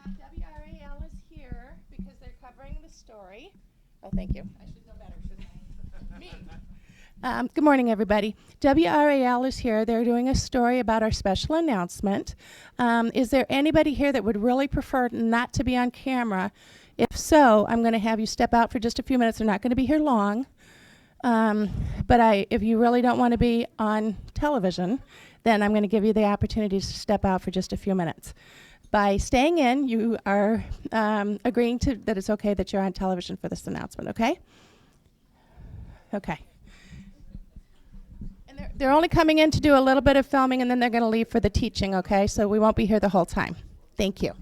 WRAL is here because they're covering the story. Oh, thank you. I should know better, shouldn't I? Me. Good morning, everybody. WRAL is here. They're doing a story about our special announcement. Is there anybody here that would really prefer not to be on camera? If so, I'm going to have you step out for just a few minutes. They're not going to be here long. But if you really don't want to be on television, then I'm going to give you the opportunity to step out for just a few minutes. By staying in, you are agreeing to that it's okay that you're on television for this announcement, okay? Okay. And they're only coming in to do a little bit of filming, and then they're going to leave for the teaching, okay? So we won't be here the whole time. Thank you.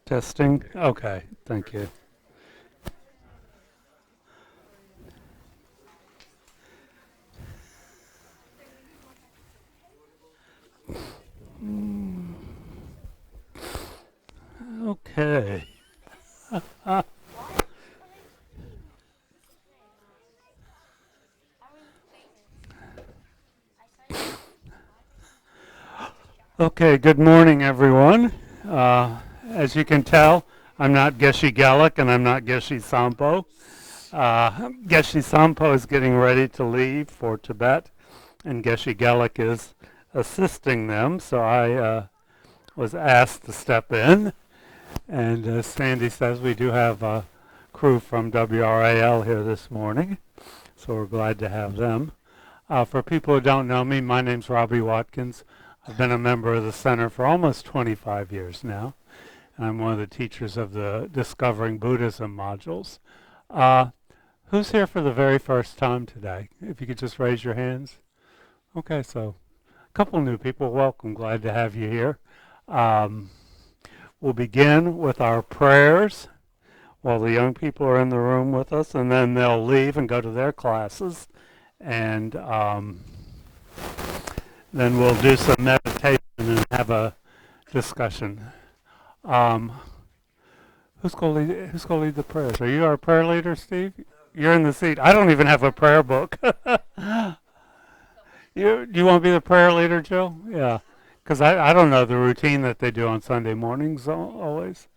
Testing. Okay, thank you. Okay. Okay, good morning, everyone. As you can tell, I'm not Geshe Gelek and I'm not Geshe Sangpo. Geshe Sangpo is getting ready to leave for Tibet, and Geshe Gelek is assisting them, so I was asked to step in. And as Sandy says, we do have a crew from WRAL here this morning, so we're glad to have them. For people who don't know me, my name's Robbie Watkins. I've been a member of the center for almost 25 years now, and I'm one of the teachers of the Discovering Buddhism modules. Who's here for the very first time today? If you could just raise your hands. Okay, so a couple new people. Welcome. Glad to have you here. We'll begin with our prayers while the young people are in the room with us, and then they'll leave and go to their classes. And then we'll do some meditation and have a discussion. Who's going to lead the prayers? Are you our prayer leader, Steve? You're in the seat. I don't even have a prayer book. You want to be the prayer leader, Jill? Yeah. Because I don't know the routine that they do on Sunday mornings always.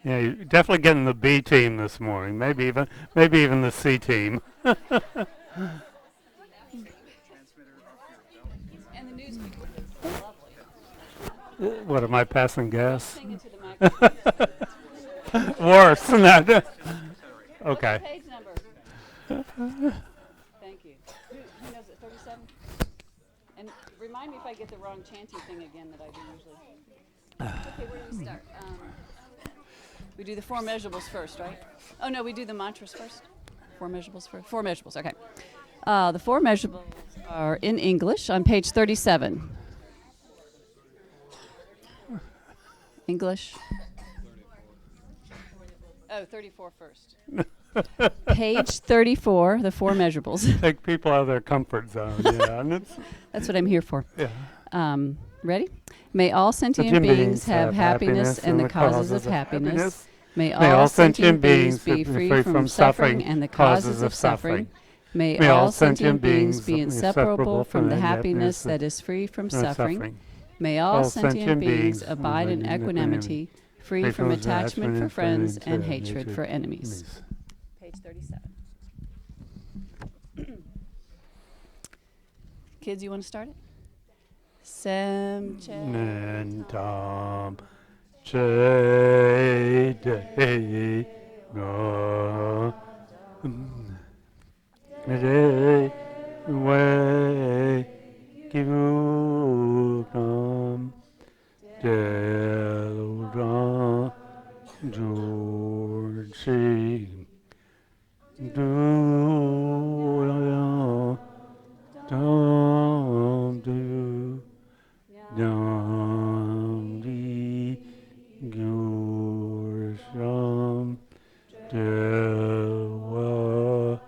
Yeah, you're definitely getting the B team this morning. Maybe even the C team. And the news people lovely. What am I passing gas? Sing into the microphone. Worse than that. Okay. What's the page number? Thank you. Who knows it? 37? And remind me if I get the wrong chanting thing again that I do usually. Okay, where do we start? We do the four measurables first, right? Oh, no, we do the mantras first. Four measurables first. Four measurables, okay. The four measurables are in English on page 37. English. Oh, 34 first. Page 34, the four measurables. Take people out of their comfort zone. Yeah, and That's what I'm here for. Yeah. Ready? May all sentient beings have happiness and the causes of happiness. May all sentient beings be free from suffering and the causes of suffering. May all sentient beings be inseparable from the happiness that is free from suffering. May all sentient beings abide in equanimity, free from attachment for friends and hatred for enemies. Page 37. Kids, you want to start it? Sem Nentam Che De Go Re We Kivu Nam De do, dum, do, dum, di, gur, shum, dewa,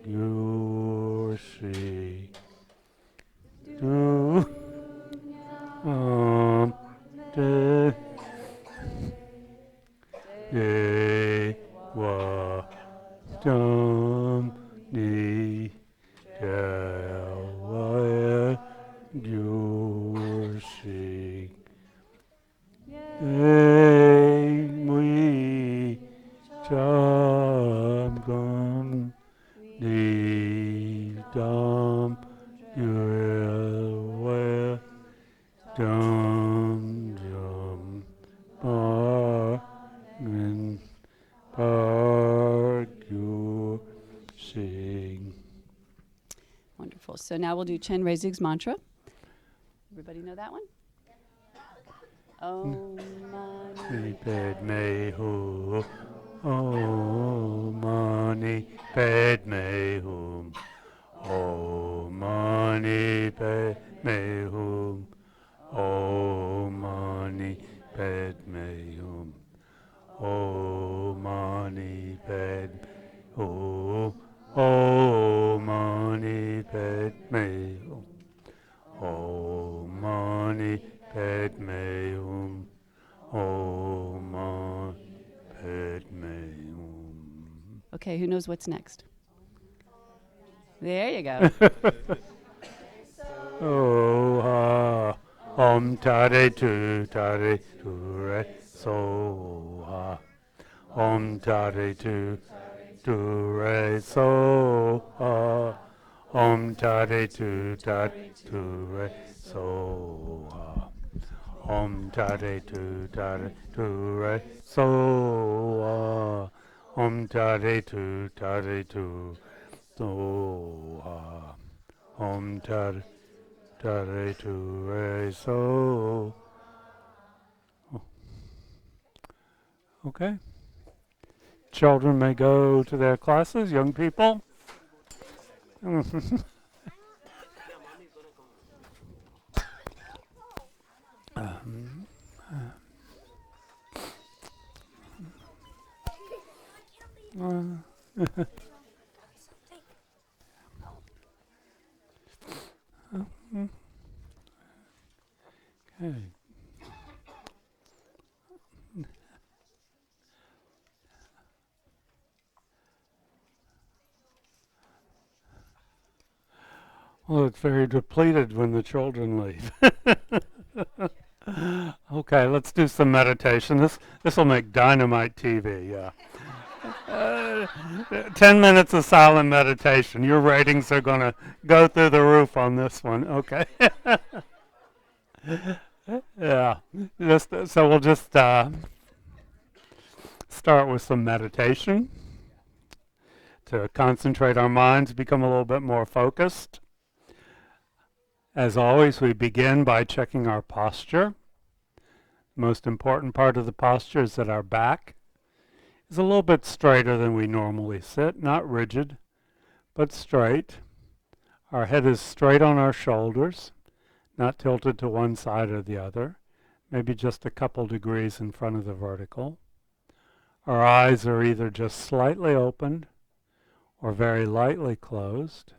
gur, shi, do, de, wa, dum, di, dewa, gur, shi, mui, cham, gum, di, dum, yue, dum, dum, bar, min, bar, gu, sing. Wonderful. So now we'll do Chen Reizig's mantra. Everybody know that one? Om Mani Padme Hum. Om Mani Padme Hum. Om Mani Padme Hum. Om Mani Padme Hum. Om Mani Padme Hum. Om Mani Padme Hum. Om Mani Padme Hum. Om Mani Padme Hum. Okay, who knows what's next? There you go. Oh ha. Om tare tu re so ha. Om tare tu re so ha. Om tare tu re so ha. Om tare tu re so ha. Om tare tu so ha. Om tare tu re so. Okay. Children may go to their classes, young people. Okay. Well, it's very depleted when the children leave. Okay, let's do some meditation. This will make dynamite TV. Yeah. 10 minutes of silent meditation. Your ratings are going to go through the roof on this one. Okay. Yeah. So we'll just start with some meditation to concentrate our minds, become a little bit more focused. As always, we begin by checking our posture. The most important part of the posture is that our back is a little bit straighter than we normally sit, not rigid, but straight. Our head is straight on our shoulders, not tilted to one side or the other, maybe just a couple degrees in front of the vertical. Our eyes are either just slightly opened or very lightly closed.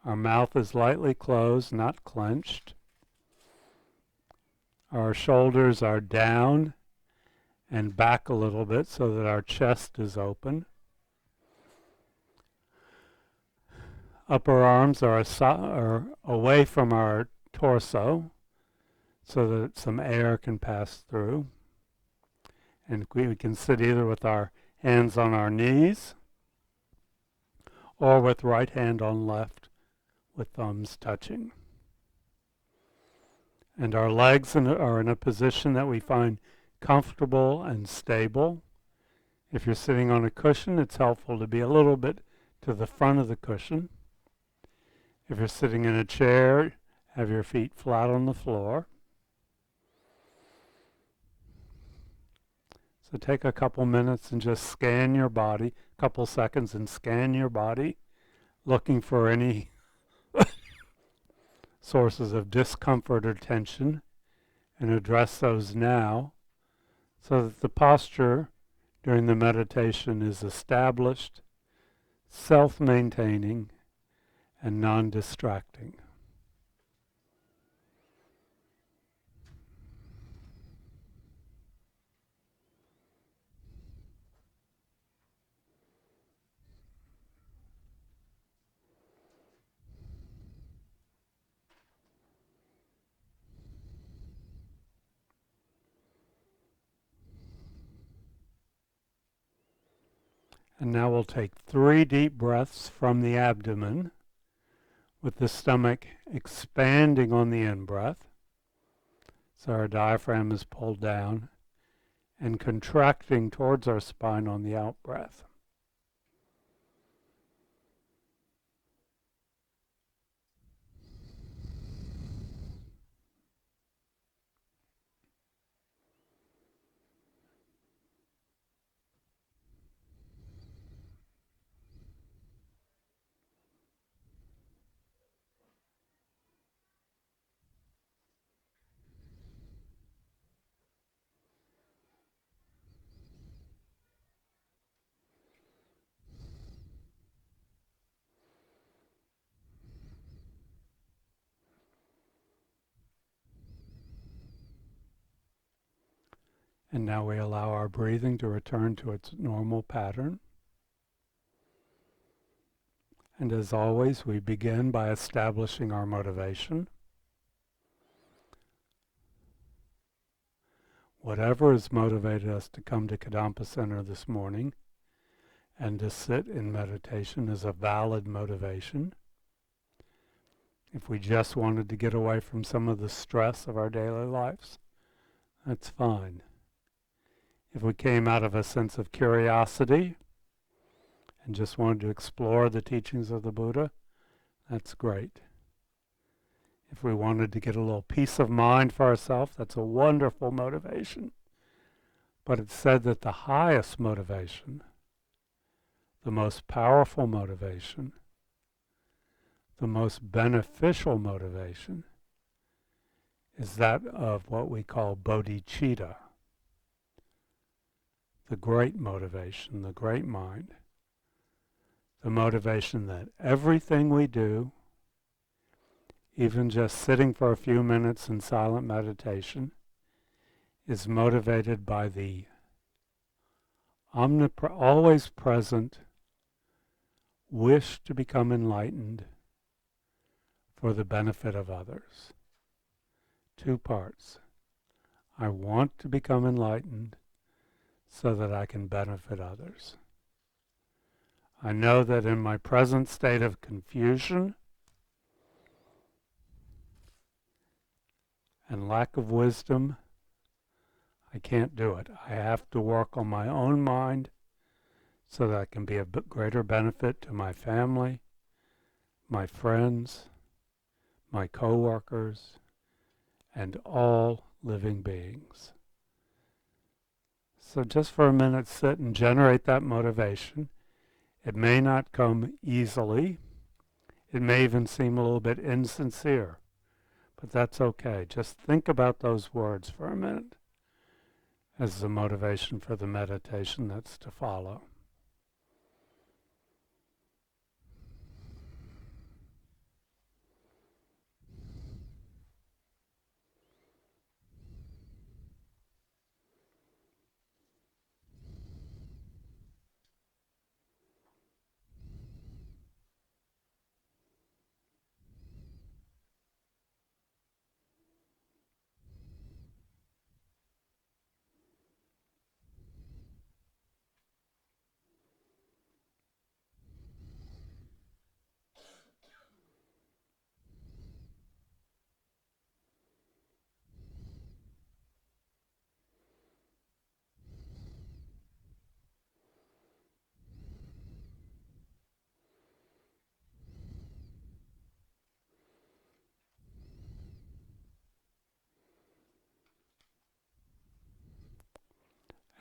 Our mouth is lightly closed, not clenched. Our shoulders are down and back a little bit so that our chest is open. Upper arms are away from our torso so that some air can pass through. And we can sit either with our hands on our knees or with right hand on left with thumbs touching. And our legs are in a position that we find comfortable and stable. If you're sitting on a cushion, it's helpful to be a little bit to the front of the cushion. If you're sitting in a chair, have your feet flat on the floor. So take a couple minutes and just scan your body, a couple seconds and scan your body, looking for any sources of discomfort or tension, and address those now so that the posture during the meditation is established, self-maintaining, and non-distracting. And now we'll take 3 deep breaths from the abdomen, with the stomach expanding on the in-breath. So our diaphragm is pulled down, and contracting towards our spine on the out-breath. And now we allow our breathing to return to its normal pattern. And as always, we begin by establishing our motivation. Whatever has motivated us to come to Kadampa Center this morning and to sit in meditation is a valid motivation. If we just wanted to get away from some of the stress of our daily lives, that's fine. If we came out of a sense of curiosity and just wanted to explore the teachings of the Buddha, that's great. If we wanted to get a little peace of mind for ourselves, that's a wonderful motivation. But it's said that the highest motivation, the most powerful motivation, the most beneficial motivation is that of what we call bodhicitta, the great motivation, the great mind, the motivation that everything we do, even just sitting for a few minutes in silent meditation, is motivated by the always present wish to become enlightened for the benefit of others. 2 parts. I want to become enlightened so that I can benefit others. I know that in my present state of confusion and lack of wisdom, I can't do it. I have to work on my own mind so that I can be a greater benefit to my family, my friends, my co-workers, and all living beings. So just for a minute, sit and generate that motivation. It may not come easily. It may even seem a little bit insincere, but that's okay. Just think about those words for a minute as the motivation for the meditation that's to follow.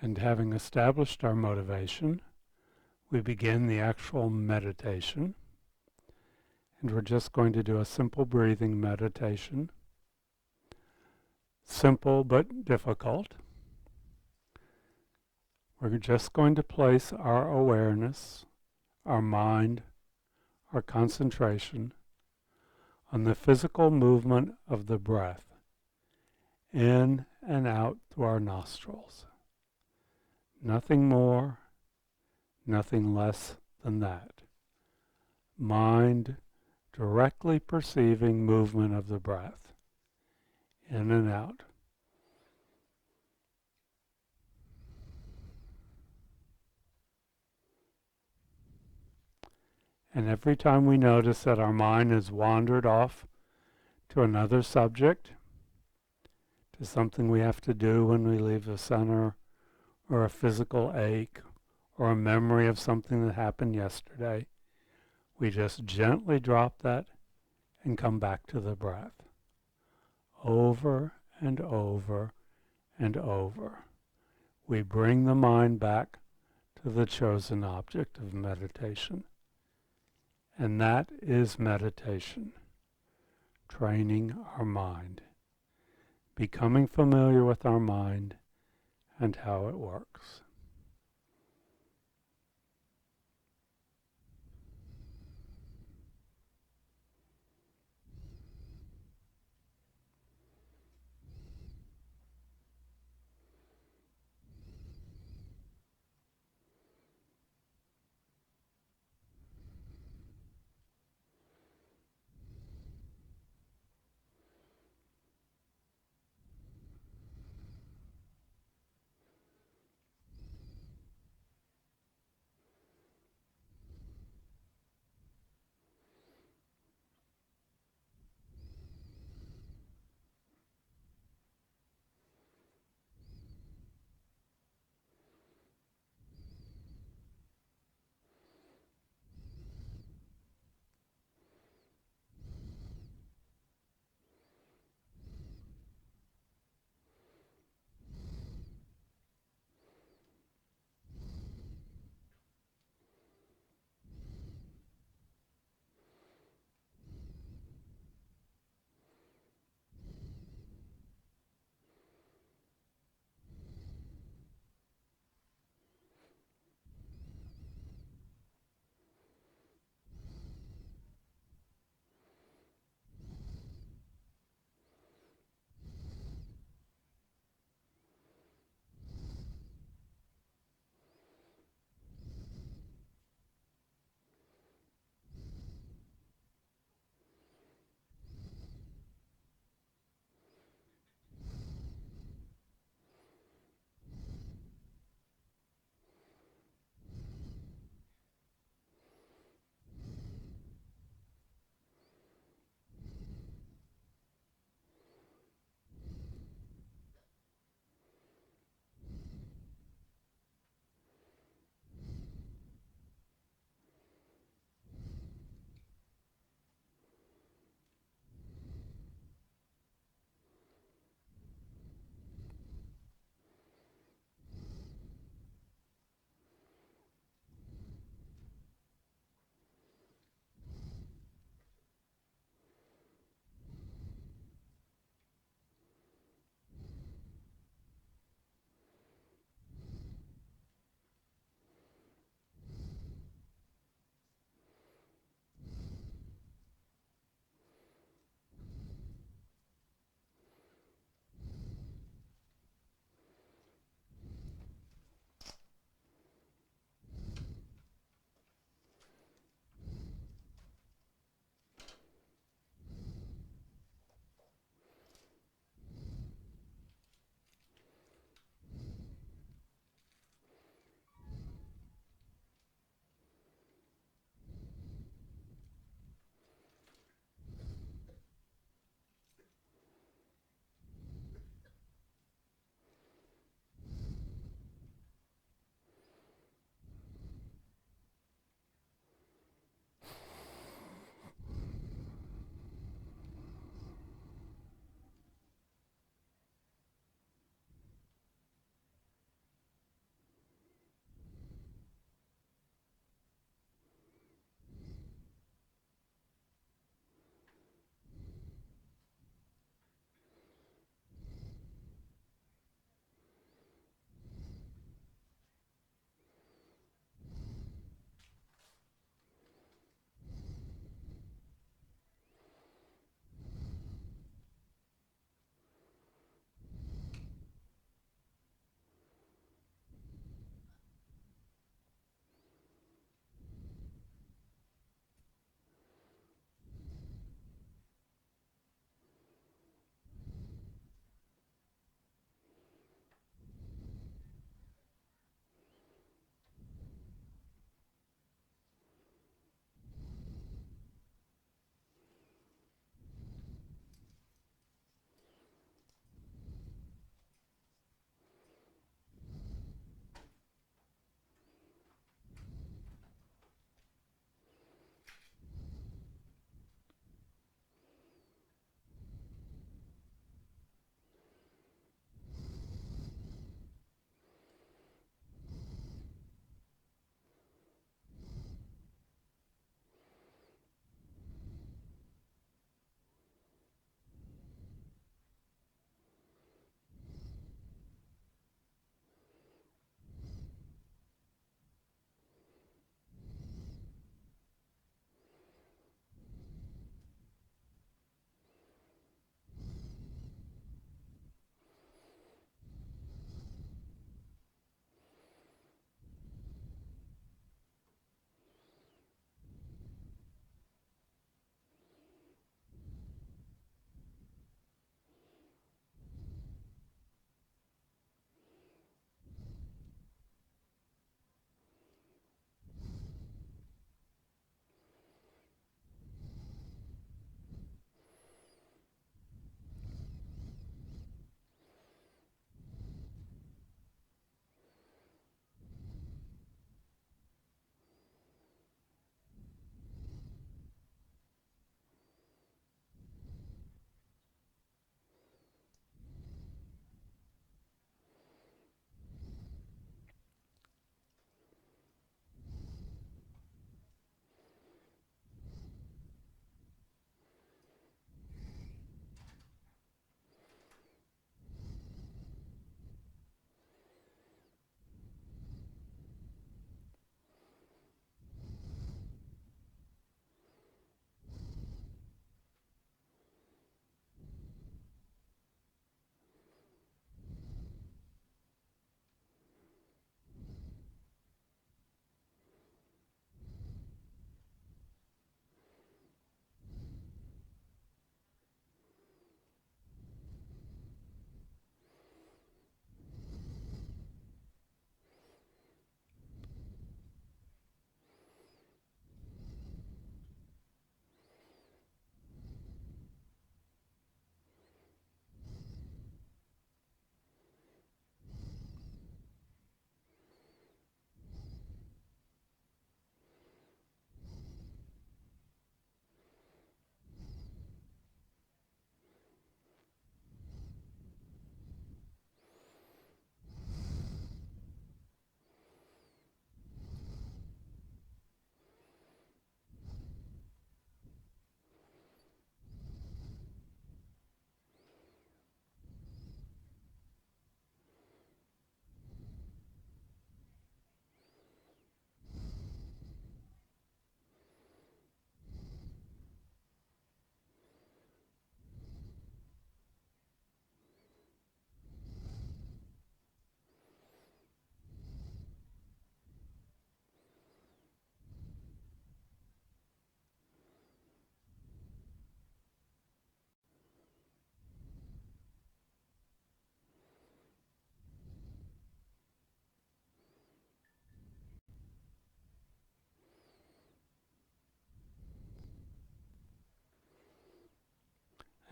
And having established our motivation, we begin the actual meditation. And we're just going to do a simple breathing meditation. Simple but difficult. We're just going to place our awareness, our mind, our concentration on the physical movement of the breath in and out through our nostrils. Nothing more, nothing less than that. Mind directly perceiving movement of the breath in and out. And every time we notice that our mind has wandered off to another subject, to something we have to do when we leave the center, or a physical ache, or a memory of something that happened yesterday, we just gently drop that and come back to the breath. Over and over and over. We bring the mind back to the chosen object of meditation. And that is meditation, training our mind, becoming familiar with our mind and how it works.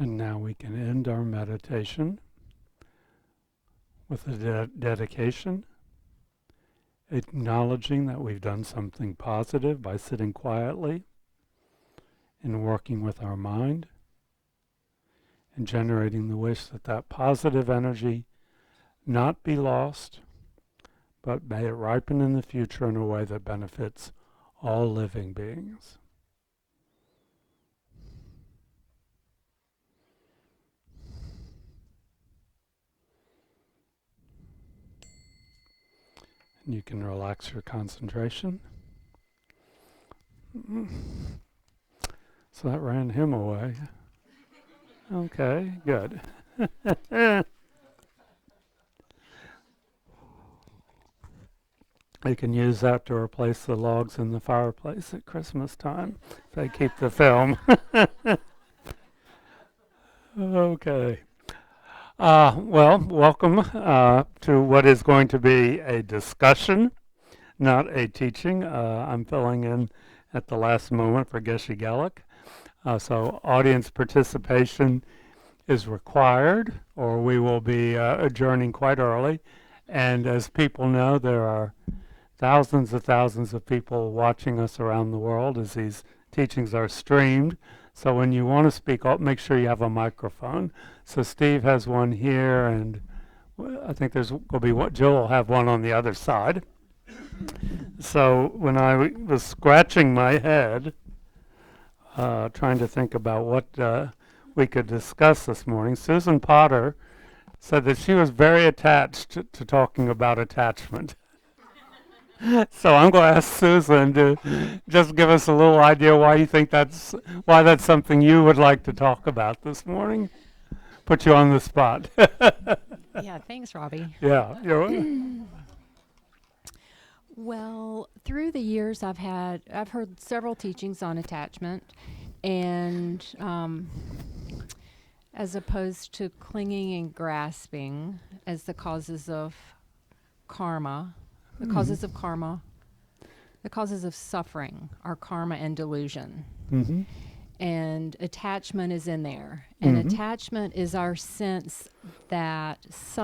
And now we can end our meditation with a dedication, acknowledging that we've done something positive by sitting quietly and working with our mind, and generating the wish that that positive energy not be lost, but may it ripen in the future in a way that benefits all living beings. And you can relax your concentration. So that ran him away. Okay, good. You can use that to replace the logs in the fireplace at Christmas time if they keep the film. Okay. Well, welcome to what is going to be a discussion, not a teaching. I'm filling in at the last moment for Geshe Gelek. So audience participation is required, or we will be adjourning quite early. And as people know, there are thousands of people watching us around the world as these teachings are streamed. So when you want to speak, make sure you have a microphone. So Steve has one here, and I think there's going to be one. Jill will have one on the other side. So when I was scratching my head, trying to think about what we could discuss this morning, Susan Potter said that she was very attached to talking about attachment. So I'm going to ask Susan to just give us a little idea why that's something you would like to talk about this morning. Put you on the spot. Yeah, thanks, Robbie. Yeah. Well, through the years, I've heard several teachings on attachment, and as opposed to clinging and grasping as the causes of karma. The causes of karma, the causes of suffering are karma and delusion. Mm-hmm. And attachment is in there. And attachment is our sense that it's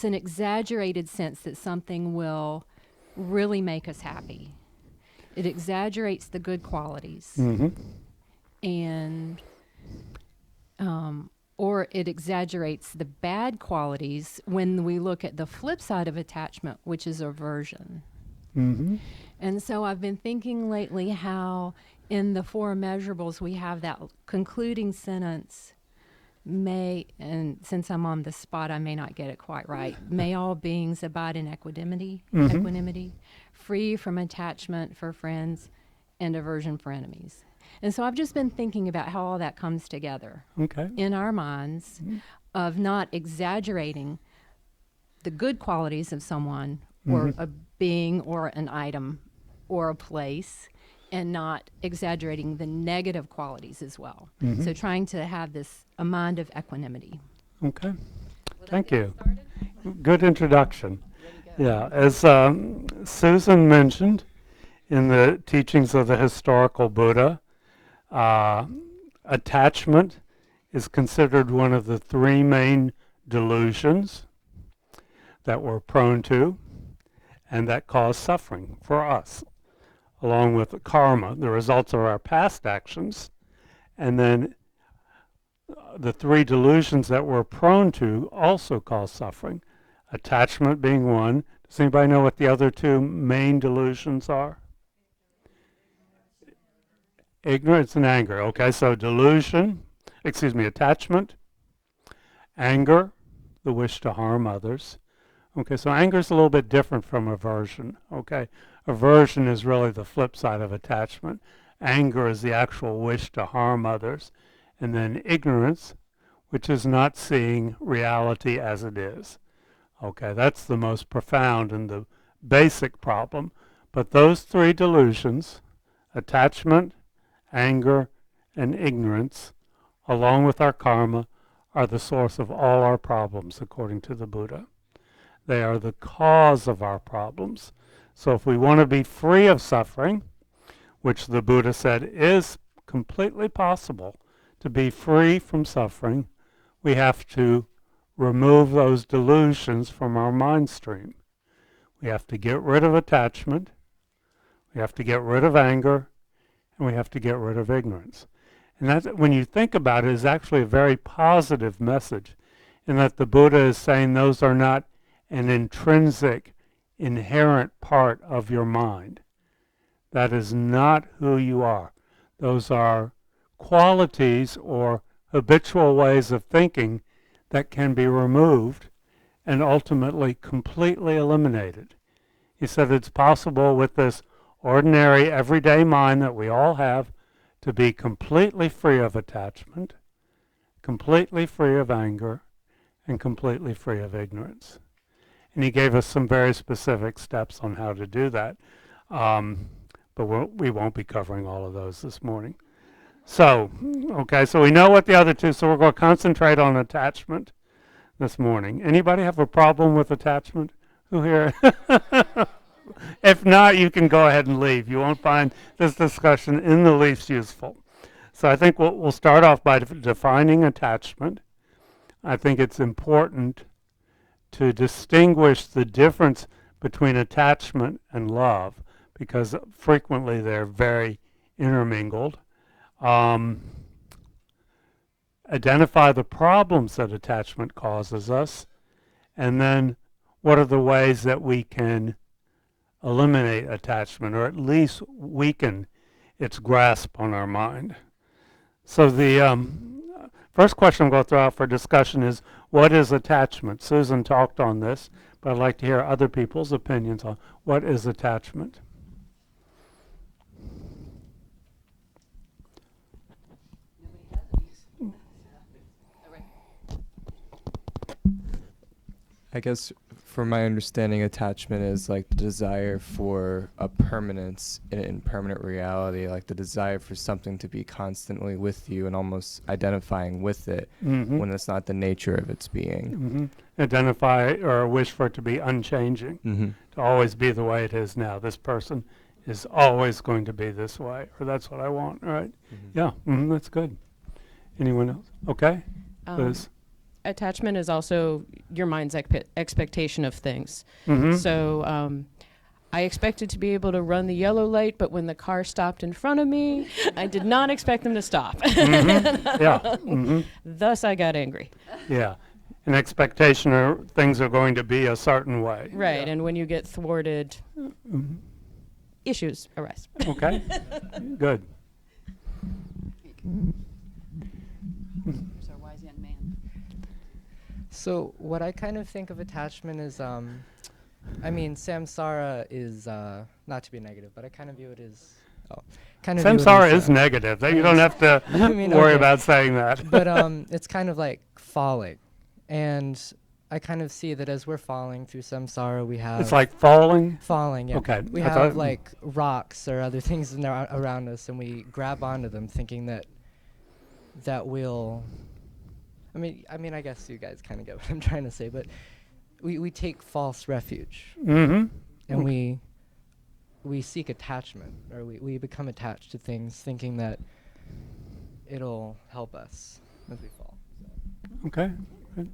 an exaggerated sense that something will really make us happy. It exaggerates the good qualities. Mm-hmm. And or it exaggerates the bad qualities when we look at the flip side of attachment, which is aversion. Mm-hmm. And so I've been thinking lately how in the four immeasurables we have that concluding sentence, and since I'm on the spot, I may not get it quite right, may all beings abide in equanimity, free from attachment for friends and aversion for enemies. And so I've just been thinking about how all that comes together in our minds of not exaggerating the good qualities of someone or a being or an item or a place, and not exaggerating the negative qualities as well. So trying to have a mind of equanimity. Okay. Thank you. Good introduction. Yeah, as Susan mentioned in the teachings of the historical Buddha, attachment is considered one of the three main delusions that we're prone to and that cause suffering for us, along with karma, the results of our past actions. And then the three delusions that we're prone to also cause suffering, attachment being one. Does anybody know what the other two main delusions are? Ignorance and anger. Okay, so attachment, anger, the wish to harm others. Okay, so anger is a little bit different from aversion. Okay, aversion is really the flip side of attachment. Anger is the actual wish to harm others. And then ignorance, which is not seeing reality as it is. Okay, that's the most profound and the basic problem. But those three delusions, attachment, anger, and ignorance, along with our karma, are the source of all our problems, according to the Buddha. They are the cause of our problems. So if we want to be free of suffering, which the Buddha said is completely possible to be free from suffering, we have to remove those delusions from our mind stream. We have to get rid of attachment, we have to get rid of anger, and we have to get rid of ignorance. And that, when you think about it, is actually a very positive message, in that the Buddha is saying those are not an intrinsic, inherent part of your mind. That is not who you are. Those are qualities or habitual ways of thinking that can be removed and ultimately completely eliminated. He said it's possible with this ordinary, everyday mind that we all have to be completely free of attachment, completely free of anger, and completely free of ignorance. And he gave us some very specific steps on how to do that. But we won't be covering all of those this morning. So, okay, so we know what the other two, so we're going to concentrate on attachment this morning. Anybody have a problem with attachment? Who here? If not, you can go ahead and leave. You won't find this discussion in the least useful. So I think we'll start off by defining attachment. I think it's important to distinguish the difference between attachment and love, because frequently they're very intermingled. Identify the problems that attachment causes us, and then what are the ways that we can eliminate attachment, or at least weaken its grasp on our mind. So the first question I'm going to throw out for discussion is, what is attachment? Susan talked on this, but I'd like to hear other people's opinions on what is attachment. I guess from my understanding, attachment is like the desire for a permanence in permanent reality, like the desire for something to be constantly with you and almost identifying with it when it's not the nature of its being. Identify or wish for it to be unchanging, to always be the way it is now. This person is always going to be this way, or that's what I want, right? Yeah, that's good. Anyone else? Okay, Liz. Attachment is also your mind's expectation of things. So I expected to be able to run the yellow light, but when the car stopped in front of me, I did not expect them to stop. Thus, I got angry. Yeah, an expectation or things are going to be a certain way. Right, and when you get thwarted, issues arise. Okay, good. So what I kind of think of attachment is, I mean, samsara is, not to be negative, but I kind of view it as, samsara is negative. You don't have to worry about saying that. But it's kind of like falling. And I kind of see that as we're falling through samsara, we have... It's like falling? Falling, yeah. Okay. We have like rocks or other things around us, and we grab onto them thinking that we'll... I mean, I guess you guys kind of get what I'm trying to say, but we take false refuge, and we seek attachment, or we become attached to things, thinking that it'll help us as we fall. So. Okay. Good.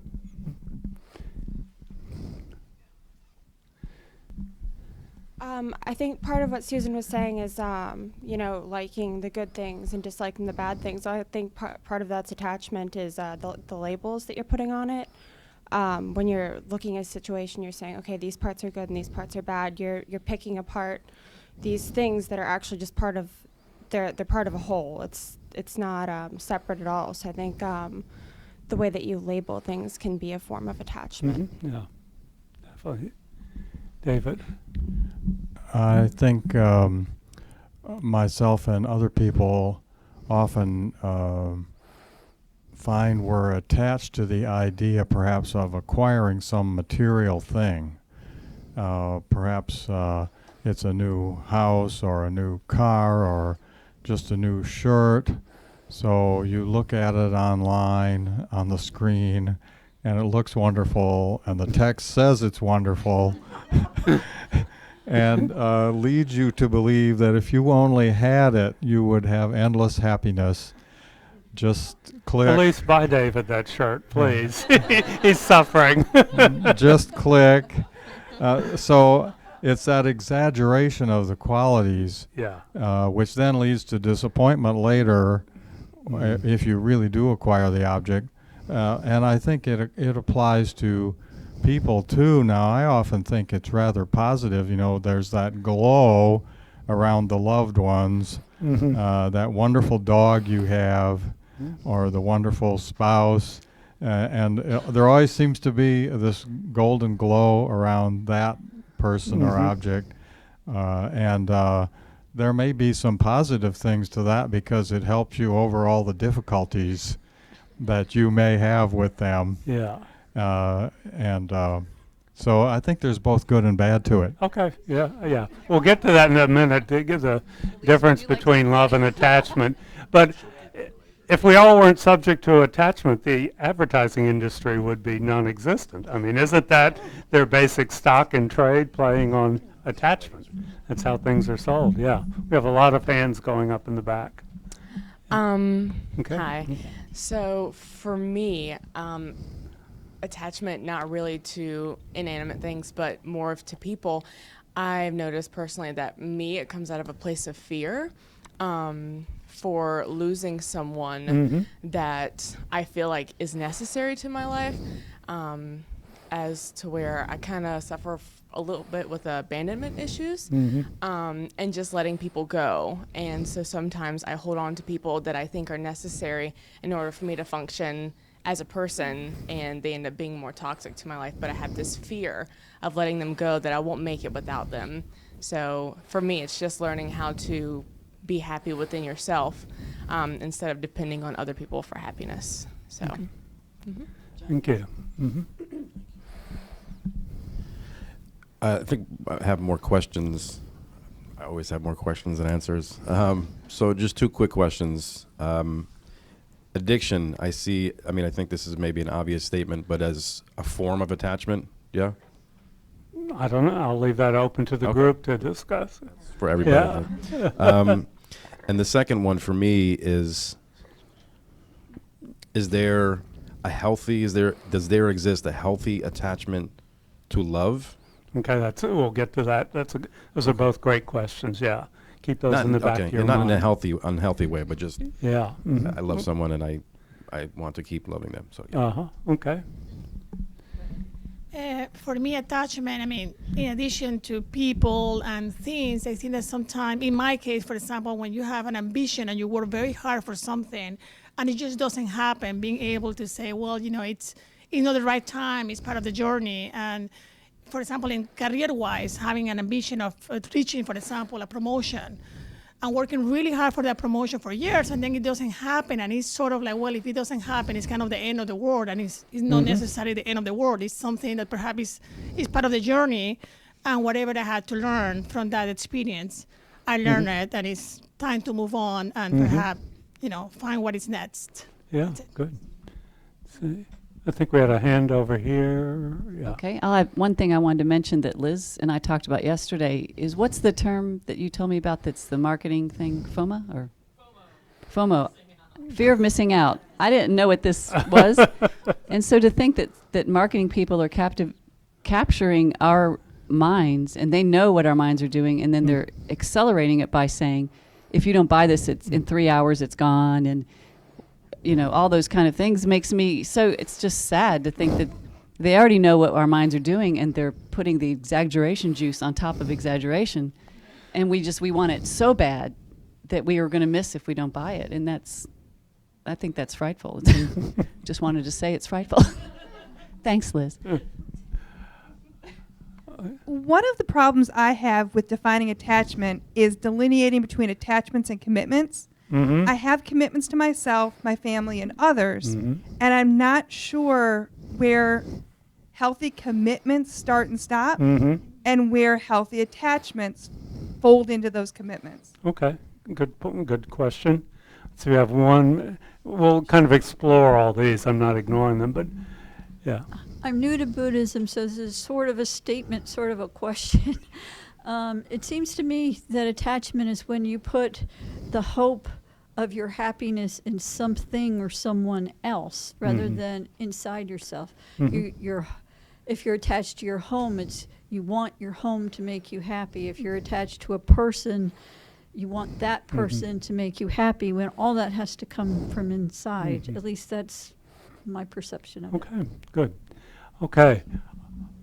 I think part of what Susan was saying is, liking the good things and disliking the bad things. I think part of that's attachment is the labels that you're putting on it. When you're looking at a situation, you're saying, okay, these parts are good and these parts are bad. You're picking apart these things that are actually just part of, they're part of a whole. It's not separate at all. So I think the way that you label things can be a form of attachment. Yeah, definitely. David? I think myself and other people often find we're attached to the idea perhaps of acquiring some material thing. Perhaps it's a new house or a new car or just a new shirt. So you look at it online on the screen and it looks wonderful and the text says it's wonderful. And leads you to believe that if you only had it, you would have endless happiness. just click. Police, buy David that shirt, please. He's suffering. Just click. So it's that exaggeration of the qualities, Yeah. which then leads to disappointment later if you really do acquire the object. And I think it applies to people too. Now, I often think it's rather positive. You know, there's that glow around the loved ones, that wonderful dog you have, or the wonderful spouse. And there always seems to be this golden glow around that person or object. And there may be some positive things to that because it helps you over all the difficulties that you may have with them. Yeah. So I think there's both good and bad to it. Okay. Yeah. We'll get to that in a minute to give the difference between love and attachment. But if we all weren't subject to attachment, the advertising industry would be non-existent. I mean, isn't that their basic stock and trade, playing on attachment? That's how things are sold. Yeah. We have a lot of fans going up in the back. Okay. Hi. So for me, attachment not really to inanimate things, but more to people. I've noticed personally that it comes out of a place of fear for losing someone that I feel like is necessary to my life, as to where I kind of suffer a little bit with abandonment issues, and just letting people go. And so sometimes I hold on to people that I think are necessary in order for me to function as a person, and they end up being more toxic to my life, but I have this fear of letting them go, that I won't make it without them. So for me, it's just learning how to be happy within yourself, instead of depending on other people for happiness. So Thank you. I think I have more questions. I always have more questions than answers. So just two quick questions. Addiction, I think this is maybe an obvious statement, but as a form of attachment, yeah? I don't know. I'll leave that open to the group to discuss. For everybody. Yeah. And the second one for me is there a healthy, does there exist a healthy attachment to love? Okay, we'll get to that. Those are both great questions. Yeah, keep those in the back of your mind. Not in a unhealthy way, but just yeah. I love someone and I want to keep loving them. So yeah. Okay. For me, attachment, in addition to people and things, I think that sometimes, in my case, for example, when you have an ambition and you work very hard for something and it just doesn't happen, being able to say, well, it's not the right time, it's part of the journey. And for example, in career-wise, having an ambition of reaching, for example, a promotion and working really hard for that promotion for years, and then it doesn't happen, and it's sort of like, well, if it doesn't happen, it's kind of the end of the world, and it's not necessarily the end of the world. It's something that perhaps is part of the journey, and whatever I had to learn from that experience, I learned it, and it's time to move on and perhaps, find what is next. Yeah, good. See. I think we had a hand over here. Yeah. Okay, I'll have one thing I wanted to mention that Liz and I talked about yesterday is, what's the term that you told me about that's the marketing thing? FOMO or? FOMO. Fear of missing out. I didn't know what this was. And so to think that marketing people are capturing our minds, and they know what our minds are doing, and then they're accelerating it by saying, if you don't buy this, it's in 3 hours, it's gone, and all those kind of things makes me, so it's just sad to think that they already know what our minds are doing, and they're putting the exaggeration juice on top of exaggeration. And we want it so bad that we are going to miss if we don't buy it. And I think that's frightful. Just wanted to say it's frightful. Thanks, Liz. One of the problems I have with defining attachment is delineating between attachments and commitments. I have commitments to myself, my family, and others, and I'm not sure where healthy commitments start and stop, and where healthy attachments fold into those commitments. Okay, good question. So we have one. We'll kind of explore all these. I'm not ignoring them, but yeah. I'm new to Buddhism, so this is sort of a statement, sort of a question. It seems to me that attachment is when you put the hope of your happiness in something or someone else rather Mhm. than inside yourself. Mhm. If you're attached to your home, it's you want your home to make you happy. If you're attached to a person, you want that person to make you happy, when all that has to come from inside. At least that's my perception of it. Okay, good. Okay,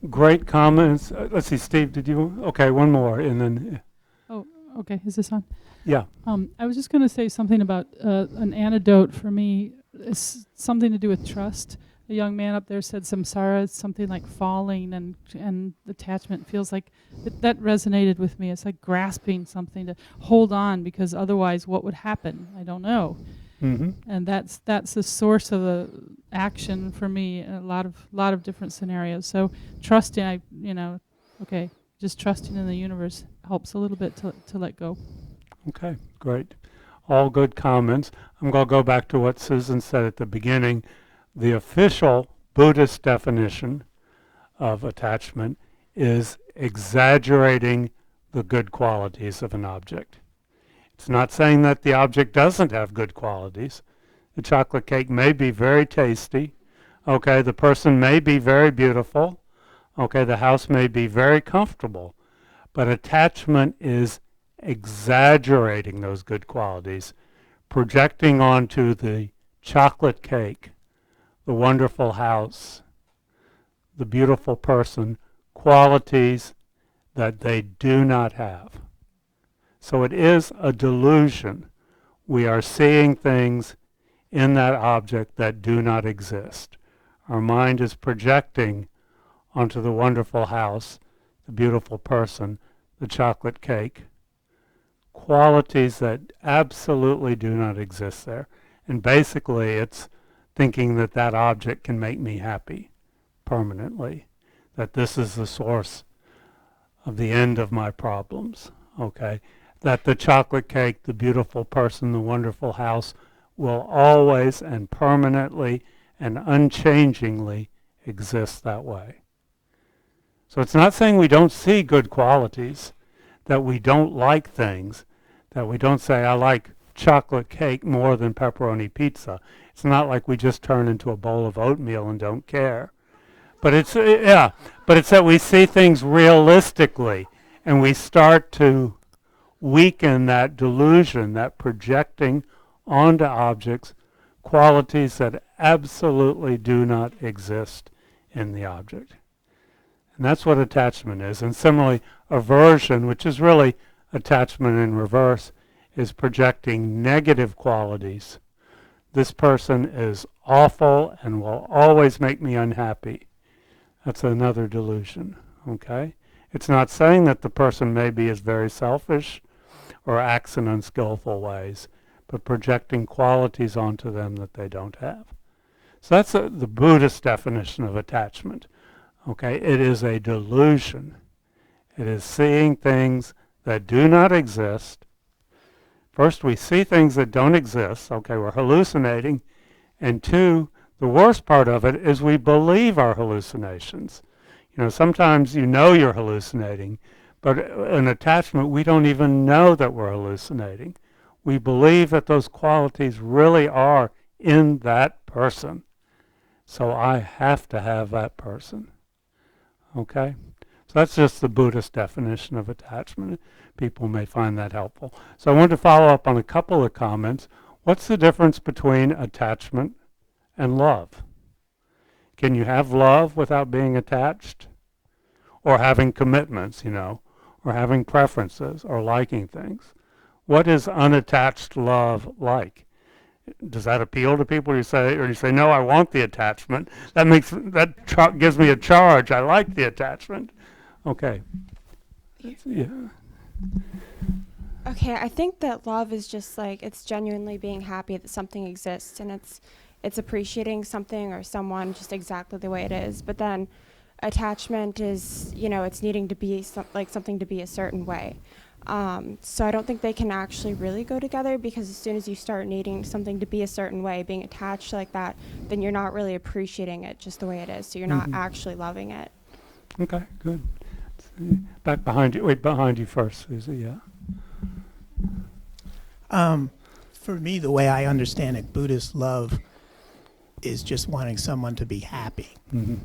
great comments. Let's see, Steve, did you? Okay, one more, and then. Oh, okay. Is this on? Yeah. I was just going to say something about an antidote for me. It's something to do with trust. A young man up there said samsara is something like falling, and attachment feels like that resonated with me. It's like grasping something to hold on, because otherwise what would happen? I don't know. And that's the source of the action for me in a lot of different scenarios. So trusting, just trusting in the universe helps a little bit to let go. Okay, great. All good comments. I'm going to go back to what Susan said at the beginning. The official Buddhist definition of attachment is exaggerating the good qualities of an object. It's not saying that the object doesn't have good qualities. The chocolate cake may be very tasty. Okay, the person may be very beautiful. Okay, the house may be very comfortable. But attachment is exaggerating those good qualities, projecting onto the chocolate cake, the wonderful house, the beautiful person, qualities that they do not have. So it is a delusion. We are seeing things in that object that do not exist. Our mind is projecting onto the wonderful house, the beautiful person, the chocolate cake, qualities that absolutely do not exist there. And basically it's thinking that that object can make me happy permanently, that this is the source of the end of my problems, okay? That the chocolate cake, the beautiful person, the wonderful house will always and permanently and unchangingly exist that way. So it's not saying we don't see good qualities, that we don't like things, that we don't say, I like chocolate cake more than pepperoni pizza. It's not like we just turn into a bowl of oatmeal and don't care. But it's that we see things realistically, and we start to weaken that delusion, that projecting onto objects qualities that absolutely do not exist in the object. And that's what attachment is. And similarly, aversion, which is really attachment in reverse, is projecting negative qualities. This person is awful and will always make me unhappy. That's another delusion, okay? It's not saying that the person maybe is very selfish or acts in unskillful ways, but projecting qualities onto them that they don't have. So that's the Buddhist definition of attachment, okay? It is a delusion. It is seeing things that do not exist. First, we see things that don't exist. Okay, we're hallucinating. And two, the worst part of it is we believe our hallucinations. You know, sometimes you know you're hallucinating, but in attachment, we don't even know that we're hallucinating. We believe that those qualities really are in that person. So I have to have that person. Okay? So that's just the Buddhist definition of attachment. People may find that helpful. So I wanted to follow up on a couple of comments. What's the difference between attachment and love? Can you have love without being attached? Or having commitments, you know, or having preferences, or liking things? What is unattached love like? Does that appeal to people? Or you say, no, I want the attachment. That gives me a charge. I like the attachment. Okay. Yeah. Okay, I think that love is just like, it's genuinely being happy that something exists, and it's appreciating something or someone just exactly the way it is. But then attachment is, you know, it's needing to be something to be a certain way. So I don't think they can actually really go together, because as soon as you start needing something to be a certain way, being attached like that, then you're not really appreciating it just the way it is. So you're not actually loving it. Okay, good. Back behind you. Wait, behind you first, Susie, yeah. For me, the way I understand it, Buddhist love is just wanting someone to be happy.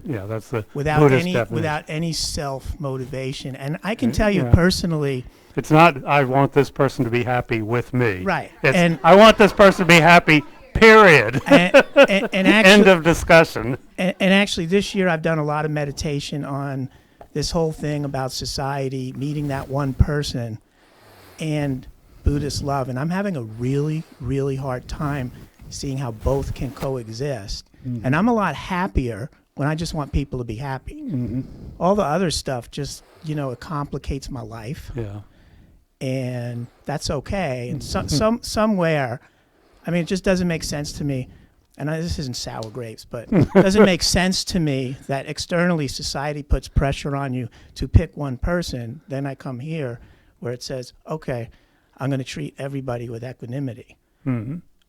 Yeah, that's the without Buddhist any definition. without any self motivation. And I can tell you Yeah. personally, It's not, I want this person to be happy with me. Right. It's, And- I want this person to be happy, period. and actually, End of discussion. And actually, this year I've done a lot of meditation on this whole thing about society, meeting that one person, and Buddhist love. And I'm having a really, really hard time seeing how both can coexist. And I'm a lot happier when I just want people to be happy. All the other stuff just, it complicates my life. Yeah. And that's okay. And somewhere, I mean, it just doesn't make sense to me. And this isn't sour grapes, but it doesn't make sense to me that externally society puts pressure on you to pick one person. Then I come here where it says, okay, I'm going to treat everybody with equanimity.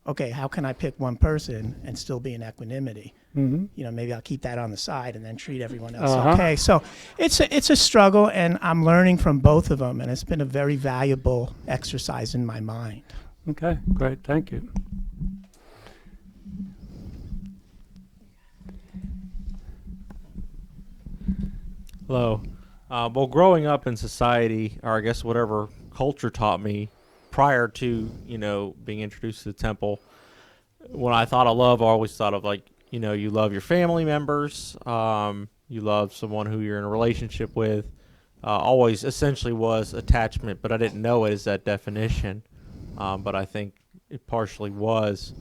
Okay, how can I pick one person and still be in equanimity? Maybe I'll keep that on the side and then treat everyone else okay. So it's a struggle, and I'm learning from both of them, and it's been a very valuable exercise in my mind. Okay, great, thank you. Hello. Well, growing up in society, or I guess whatever culture taught me prior to, being introduced to the temple, when I thought of love, I always thought of you love your family members, you love someone who you're in a relationship with, always essentially was attachment, but I didn't know it as that definition, but I think it partially was.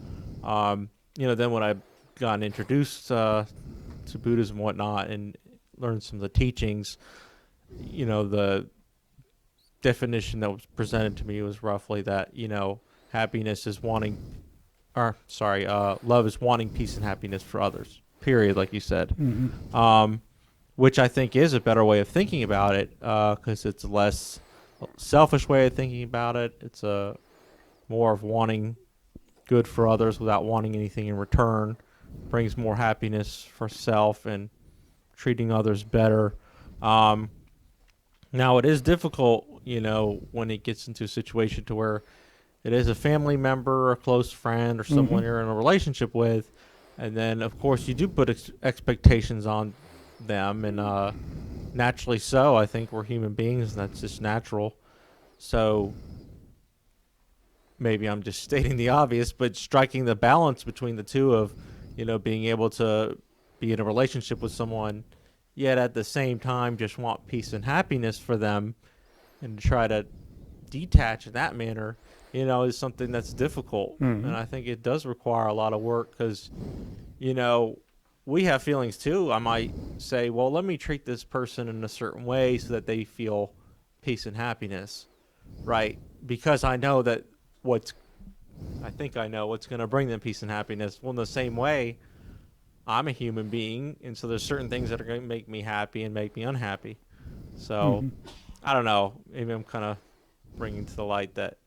Then when I got introduced to Buddhism and whatnot and learned some of the teachings, the definition that was presented to me was roughly that, happiness is love is wanting peace and happiness for others, period, like you said. Which I think is a better way of thinking about it, because it's a less selfish way of thinking about it. It's a more of wanting good for others without wanting anything in return, brings more happiness for self and treating others better. Now it is difficult, when it gets into a situation to where it is a family member or a close friend or someone you're in a relationship with, and then of course you do put expectations on them, and naturally so. I think we're human beings, and that's just natural. So maybe I'm just stating the obvious, but striking the balance between the two of, being able to be in a relationship with someone, yet at the same time just want peace and happiness for them, and try to detach in that manner, is something that's difficult. And I think it does require a lot of work, because, we have feelings too. I might say, well, let me treat this person in a certain way so that they feel peace and happiness, right? Because I know that I think I know what's going to bring them peace and happiness. Well, in the same way, I'm a human being, and so there's certain things that are going to make me happy and make me unhappy. So, I don't know. Maybe I'm kind of bringing to the light that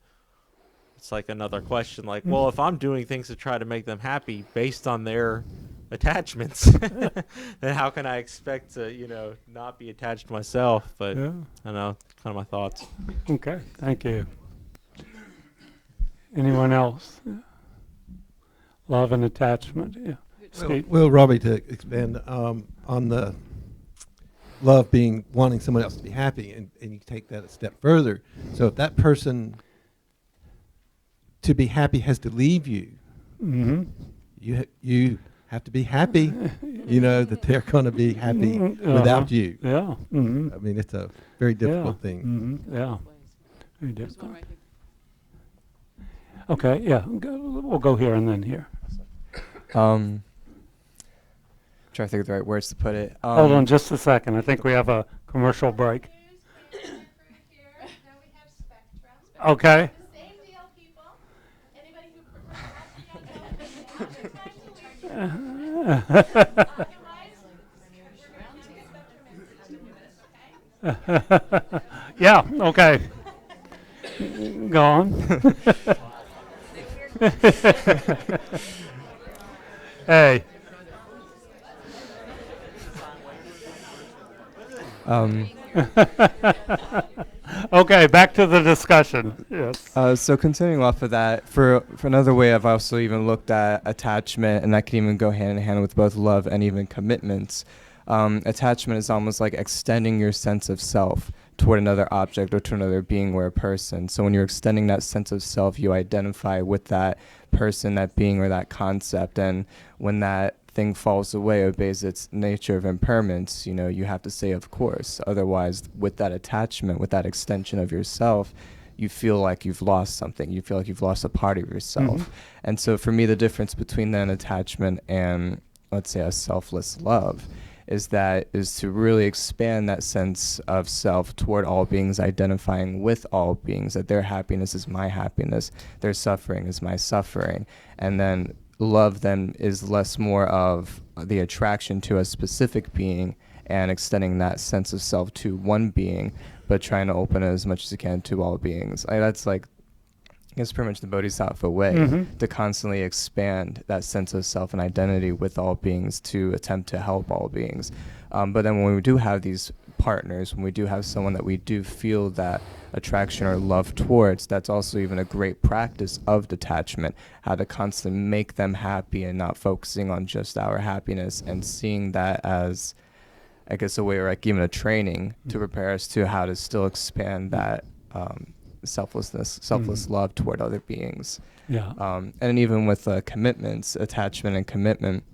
it's like another question. Like, well, if I'm doing things to try to make them happy based on their attachments, then how can I expect to, not be attached myself? But Yeah. I don't know. Kind of my thoughts. Okay, thank you. Anyone else? Love and attachment, yeah. Well, Robbie, to expand on the love being wanting someone else to be happy, and you take that a step further. So if that person to be happy has to leave you, you have to be happy, that they're going to be happy without you. Yeah. I mean, it's a very difficult thing. Yeah. Very difficult. Okay, yeah, we'll go here and then here. Trying to think of the right words to put it. Hold on just a second. I think we have a commercial break. Okay. Yeah, okay. Go on. Hey. Okay, back to the discussion. Yes. So continuing off of that, for another way, I've also even looked at attachment, and that can even go hand in hand with both love and even commitments. Attachment is almost like extending your sense of self toward another object or to another being or a person. So when you're extending that sense of self, you identify with that person, that being, or that concept. And when that thing falls away, obeys its nature of impermanence, you have to say, of course. Otherwise, with that attachment, with that extension of yourself, you feel like you've lost something. You feel like you've lost a part of yourself. Mm-hmm. And so for me, the difference between then attachment and, let's say, a selfless love is to really expand that sense of self toward all beings, identifying with all beings, that their happiness is my happiness, their suffering is my suffering. And then love then is less more of the attraction to a specific being and extending that sense of self to one being, but trying to open it as much as you can to all beings. That's like, I guess, pretty much the Bodhisattva way, to constantly expand that sense of self and identity with all beings, to attempt to help all beings. But then when we do have these partners, when we do have someone that we do feel that attraction or love towards, that's also even a great practice of detachment, how to constantly make them happy and not focusing on just our happiness, and seeing that as, I guess, a way, or like even a training to prepare us to how to still expand that selfless love toward other beings. Yeah. And even with commitments, attachment and commitment,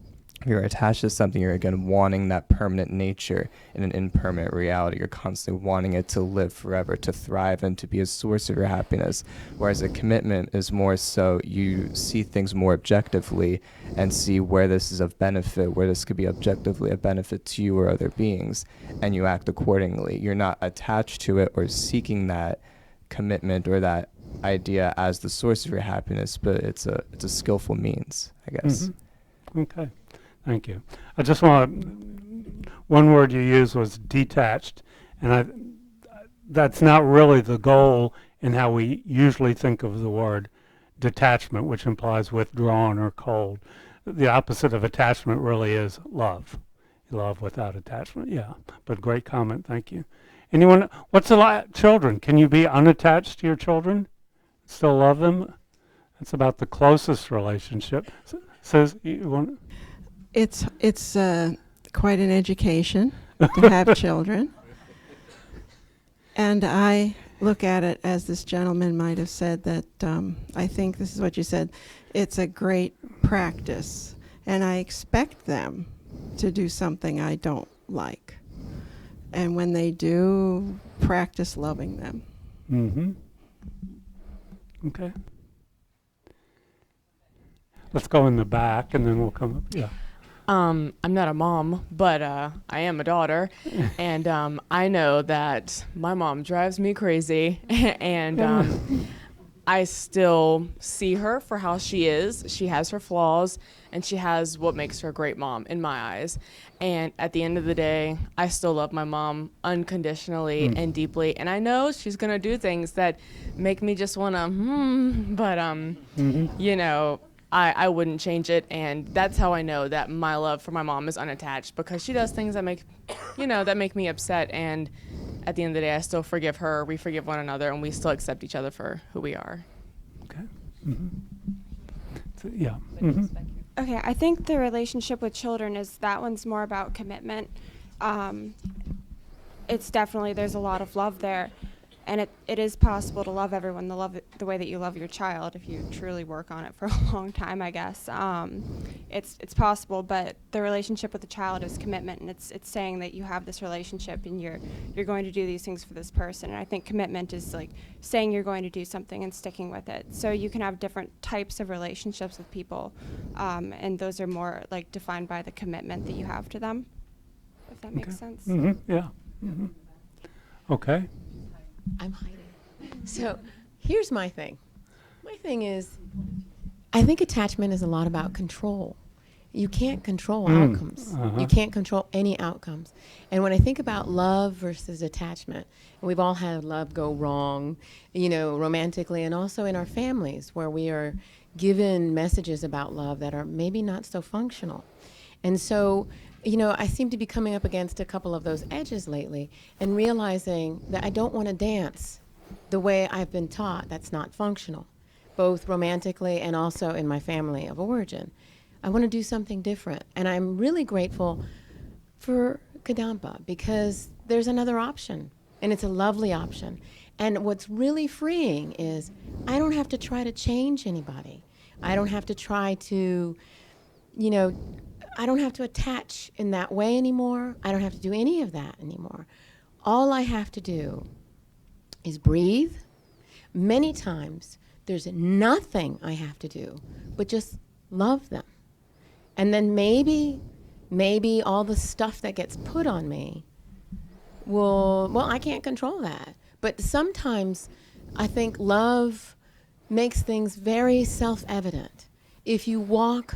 if you're attached to something, you're again wanting that permanent nature in an impermanent reality. You're constantly wanting it to live forever, to thrive, and to be a source of your happiness. Whereas a commitment is more so you see things more objectively and see where this is of benefit, where this could be objectively a benefit to you or other beings, and you act accordingly. You're not attached to it or seeking that commitment or that idea as the source of your happiness, but it's a skillful means, I guess. Mm-hmm. Okay. Thank you. I just want one word you used was detached, and that's not really the goal in how we usually think of the word detachment, which implies withdrawn or cold. The opposite of attachment really is love. Love without attachment. Yeah. But great comment. Thank you. Anyone? What's a lot? Children? Can you be unattached to your children? Still love them? That's about the closest relationship. Says you want. It's quite an education to have children. And I look at it as this gentleman might have said that, I think this is what you said, it's a great practice. And I expect them to do something I don't like. And when they do, practice loving them. Mm-hmm. Okay. Let's go in the back and then we'll come up. Yeah. I'm not a mom, but I am a daughter, and I know that my mom drives me crazy, and I still see her for how she is. She has her flaws, and she has what makes her a great mom in my eyes. And at the end of the day, I still love my mom unconditionally and deeply, and I know she's gonna do things that make me just wanna but you know, I wouldn't change it, and that's how I know that my love for my mom is unattached, because she does things that make me upset, and at the end of the day, I still forgive her, we forgive one another, and we still accept each other for who we are. Okay. Mm-hmm. So, yeah. Mm-hmm. Okay, I think the relationship with children that one's more about commitment. It's definitely, there's a lot of love there. And it is possible to love everyone, the way that you love your child, if you truly work on it for a long time, I guess. It's possible, but the relationship with the child is commitment, and it's saying that you have this relationship and you're going to do these things for this person. And I think commitment is like saying you're going to do something and sticking with it. So you can have different types of relationships with people, and those are more like defined by the commitment that you have to them, if that makes sense. Mm-hmm. Yeah. Mm-hmm. Okay. I'm hiding. So here's my thing. My thing is, I think attachment is a lot about control. You can't control outcomes. You can't control any outcomes. And when I think about love versus attachment, and we've all had love go wrong, you know, romantically, and also in our families where we are given messages about love that are maybe not so functional. And so I seem to be coming up against a couple of those edges lately and realizing that I don't want to dance the way I've been taught. That's not functional, both romantically and also in my family of origin. I want to do something different. And I'm really grateful for Kadampa because there's another option, and it's a lovely option. And what's really freeing is I don't have to try to change anybody. I don't have to try to, I don't have to attach in that way anymore. I don't have to do any of that anymore. All I have to do is breathe. Many times, there's nothing I have to do but just love them. And then maybe all the stuff that gets put on me I can't control that. But sometimes I think love makes things very self-evident. If you walk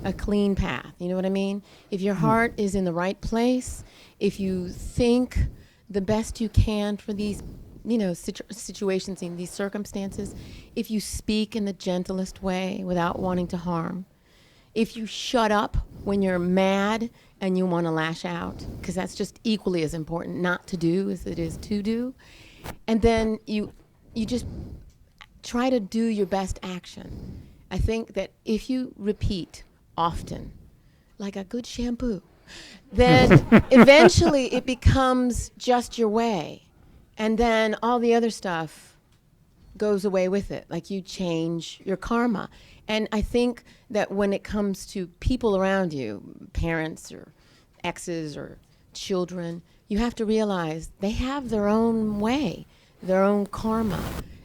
a clean path, you know what I mean? If your heart is in the right place, if you think the best you can for these situations in these circumstances, if you speak in the gentlest way without wanting to harm, if you shut up when you're mad and you want to lash out, because that's just equally as important not to do as it is to do, and then you just try to do your best action. I think that if you repeat often, like a good shampoo, then eventually it becomes just your way. And then all the other stuff goes away with it. Like you change your karma. And I think that when it comes to people around you, parents or exes or children, you have to realize they have their own way, their own karma.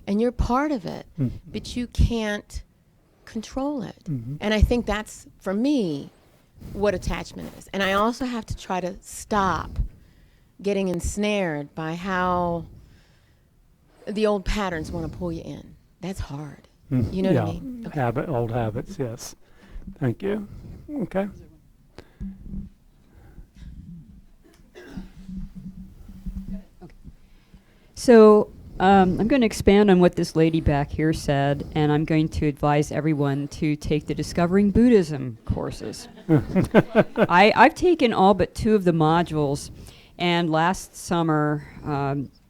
And you're part of it, but you can't control it. And I think that's, for me, what attachment is. And I also have to try to stop getting ensnared by how the old patterns want to pull you in. That's hard. You know what I mean? Okay. Old habits, yes. Thank you. Okay. So I'm going to expand on what this lady back here said, and I'm going to advise everyone to take the Discovering Buddhism courses. I've taken all but 2 of the modules, and last summer,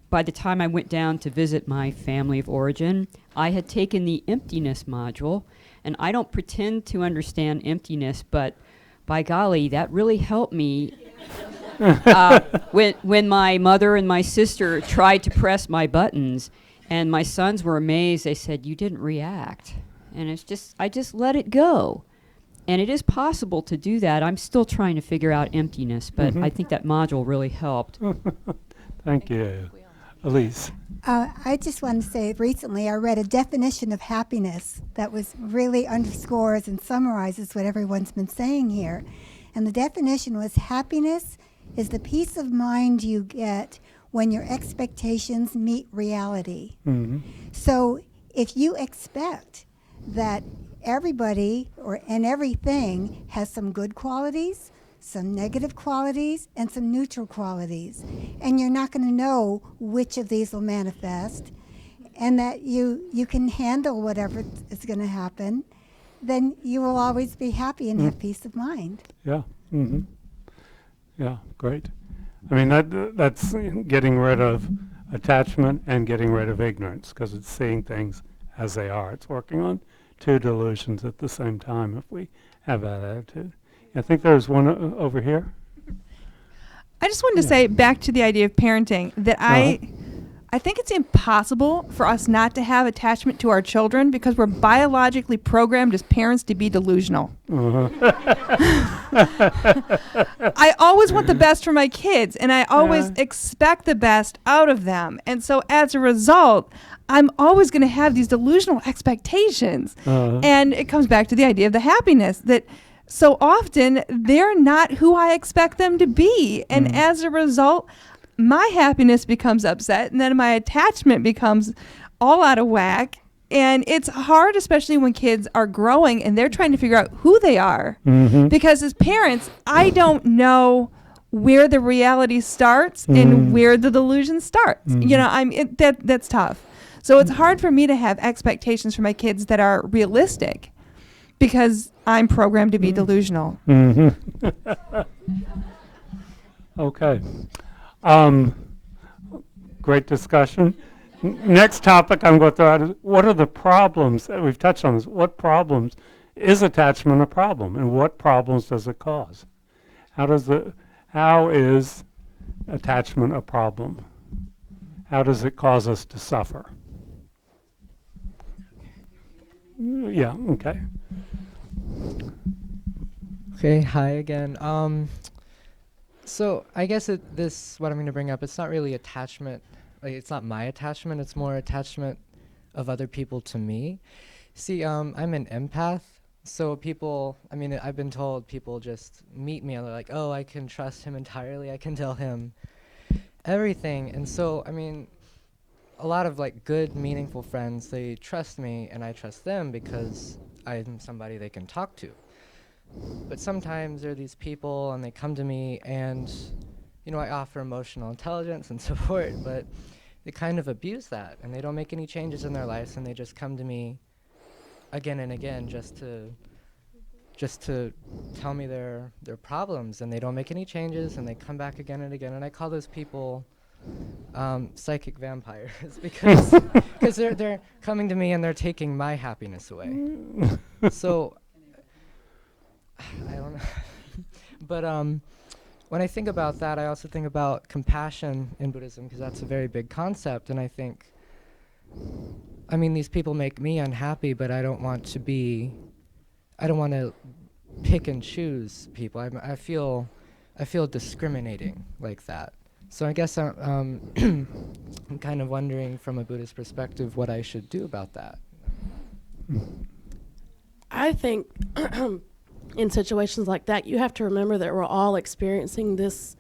by the time I went down to visit my family of origin, I had taken the emptiness module, and I don't pretend to understand emptiness, but by golly, that really helped me. When my mother and my sister tried to press my buttons, and my sons were amazed, they said, "You didn't react." And I just let it go. And it is possible to do that. I'm still trying to figure out emptiness, but I think that module really helped. Thank you. Elise. I just want to say, recently I read a definition of happiness that really underscores and summarizes what everyone's been saying here. And the definition was, happiness is the peace of mind you get when your expectations meet reality. So if you expect that everybody and everything has some good qualities, some negative qualities, and some neutral qualities, and you're not going to know which of these will manifest, and that you can handle whatever is going to happen, then you will always be happy and have peace of mind. Yeah. Yeah, great. I mean, that's getting rid of attachment and getting rid of ignorance, because it's seeing things as they are. It's working on 2 delusions at the same time if we have that attitude. I think there's one over here. I just wanted to say, back to the idea of parenting, that I think it's impossible for us not to have attachment to our children because we're biologically programmed as parents to be delusional. I always want the best for my kids, and I always expect the best out of them. And so as a result, I'm always going to have these delusional expectations. And it comes back to the idea of the happiness, that so often they're not who I expect them to be. And as a result, my happiness becomes upset, and then my attachment becomes all out of whack. And it's hard, especially when kids are growing and they're trying to figure out who they are. Because as parents, I don't know where the reality starts and where the delusion starts. You know, that's tough. So it's hard for me to have expectations for my kids that are realistic, because I'm programmed to be delusional. Okay. Great discussion. Next topic I'm going to throw out is what are the problems? We've touched on this. What problems is attachment a problem, and what problems does it cause? How is attachment a problem? How does it cause us to suffer? Yeah, okay. Okay, hi again. So I guess what I'm going to bring up, it's not really attachment. Like, it's not my attachment. It's more attachment of other people to me. See, I'm an empath. So people, I mean, I've been told people just meet me and they're like, oh, I can trust him entirely. I can tell him everything. And so, I mean, a lot of like good, meaningful friends, they trust me and I trust them because I'm somebody they can talk to. But sometimes there are these people and they come to me and, you know, I offer emotional intelligence and support, but they kind of abuse that and they don't make any changes in their lives and they just come to me again and again just to tell me their problems, and they don't make any changes and they come back again and again, and I call those people psychic vampires because they're coming to me and they're taking my happiness away. So I don't know. But when I think about that, I also think about compassion in Buddhism, because that's a very big concept. And I think, I mean, these people make me unhappy, but I don't want to pick and choose people. I feel discriminating like that. So I guess I'm kind of wondering from a Buddhist perspective what I should do about that. I think in situations like that, you have to remember that we're all experiencing this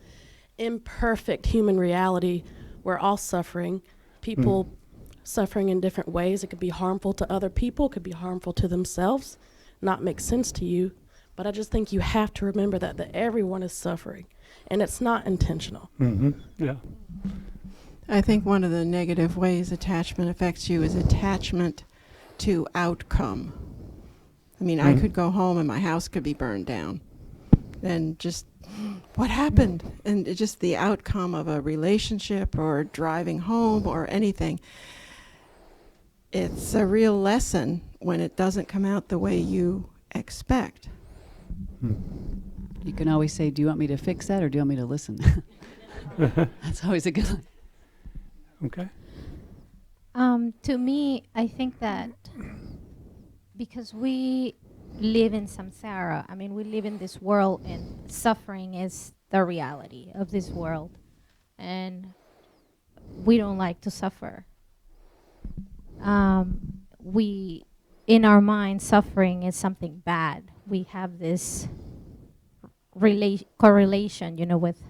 imperfect human reality. We're all suffering. People suffering in different ways. It could be harmful to other people, it could be harmful to themselves, not make sense to you. But I just think you have to remember that everyone is suffering, and it's not intentional. Yeah. I think one of the negative ways attachment affects you is attachment to outcome. I mean, I could go home and my house could be burned down. And just, what happened? And just the outcome of a relationship or driving home or anything. It's a real lesson when it doesn't come out the way you expect. You can always say, do you want me to fix that or do you want me to listen? That's always a good one. Okay. To me, I think that because we live in samsara, I mean, we live in this world and suffering is the reality of this world. And we don't like to suffer. In our mind, suffering is something bad. We have this correlation, you know, with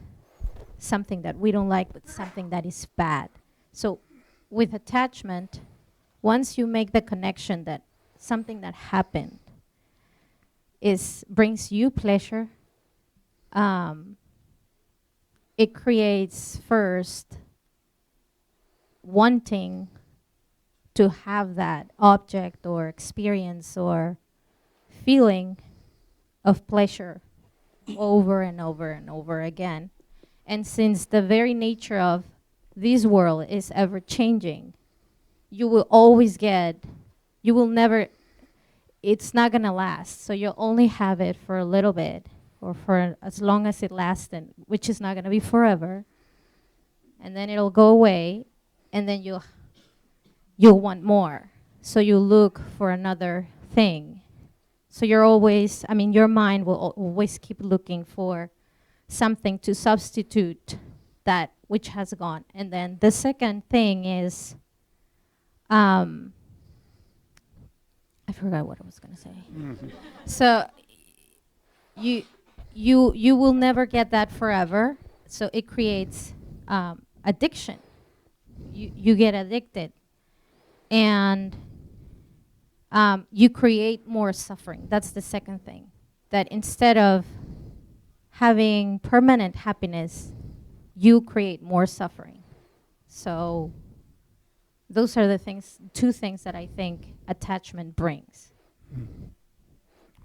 something that we don't like with something that is bad. So with attachment, once you make the connection that something that happened brings you pleasure, it creates first wanting to have that object or experience or feeling of pleasure over and over and over again. And since the very nature of this world is ever changing, you will always it's not gonna last. So you'll only have it for a little bit or for as long as it lasts, which is not gonna be forever. And then it'll go away, and then you'll want more. So you look for another thing. So you're always, I mean, your mind will always keep looking for something to substitute that which has gone. And then the second thing is, I forgot what I was going to say. So you will never get that forever. So it creates addiction. You get addicted. And you create more suffering. That's the second thing. That instead of having permanent happiness, you create more suffering. So those are the two things that I think attachment brings.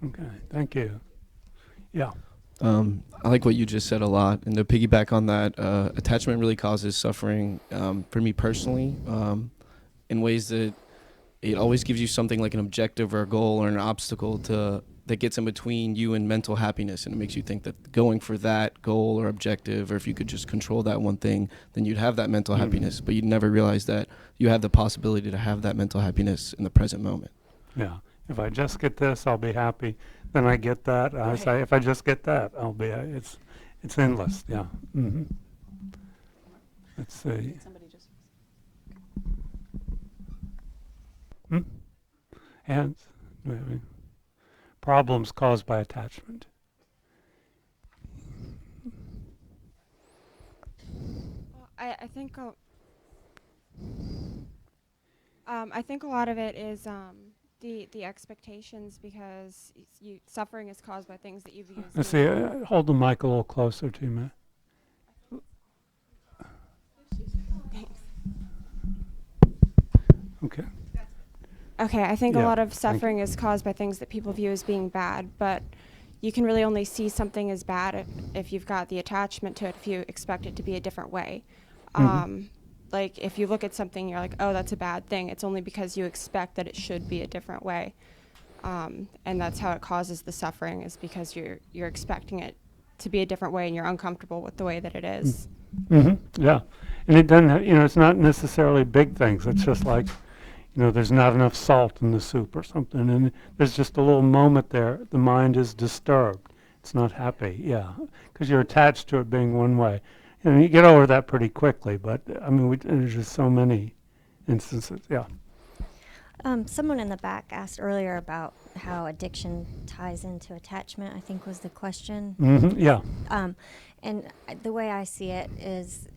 Okay, thank you. Yeah. I like what you just said a lot, and to piggyback on that, attachment really causes suffering for me personally, in ways that it always gives you something like an objective or a goal or an obstacle that gets in between you and mental happiness, and it makes you think that going for that goal or objective, or if you could just control that one thing, then you'd have that mental happiness, but you'd never realize that you have the possibility to have that mental happiness in the present moment. Yeah. If I just get this, I'll be happy. Then I get that. I say, if I just get that, I'll be. It's endless. Yeah. Mm-hmm. Let's see. Hands. Maybe. Problems caused by attachment. Well, I think a lot of it is the expectations, because suffering is caused by things that you've used. Let's see. Hold the mic a little closer to me. Okay. Okay, I think a lot of suffering is caused by things that people view as being bad, but you can really only see something as bad if you've got the attachment to it, if you expect it to be a different way. Like, if you look at something, you're like, oh, that's a bad thing. It's only because you expect that it should be a different way. And that's how it causes the suffering, is because you're expecting it to be a different way and you're uncomfortable with the way that it is. Mm-hmm. Yeah. And it doesn't, it's not necessarily big things. It's just like, there's not enough salt in the soup or something. And there's just a little moment there. The mind is disturbed. It's not happy. Yeah. Because you're attached to it being one way. And you get over that pretty quickly, but there's just so many instances. Yeah. Someone in the back asked earlier about how addiction ties into attachment, I think was the question. Mm-hmm. Yeah. And the way I see it is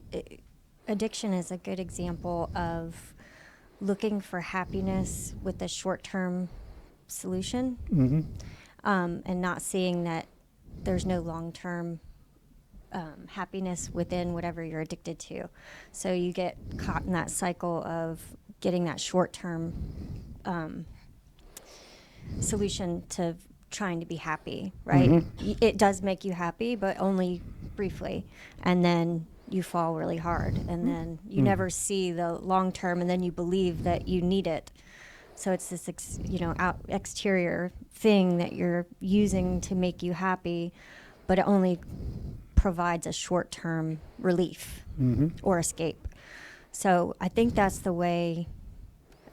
addiction is a good example of looking for happiness with a short-term solution, and not seeing that there's no long-term happiness within whatever you're addicted to. So you get caught in that cycle of getting that short-term solution to trying to be happy, right? It does make you happy, but only briefly. And then you fall really hard, and then you never see the long-term, and then you believe that you need it. So it's this, exterior thing that you're using to make you happy, but it only provides a short-term relief or escape. So I think that's the way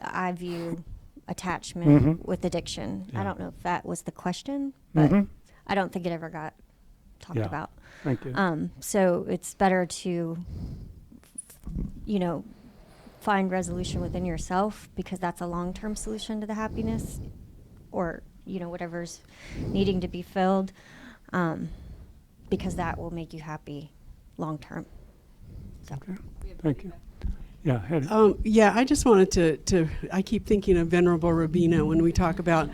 I view attachment with addiction. Yeah. I don't know if that was the question, but I don't think it ever got talked about. Thank you. So it's better to, find resolution within yourself, because that's a long-term solution to the happiness, or, whatever's needing to be filled. Because that will make you happy long term. So. Okay. Thank you. Yeah. I just wanted to I keep thinking of Venerable Rabina when we talk about,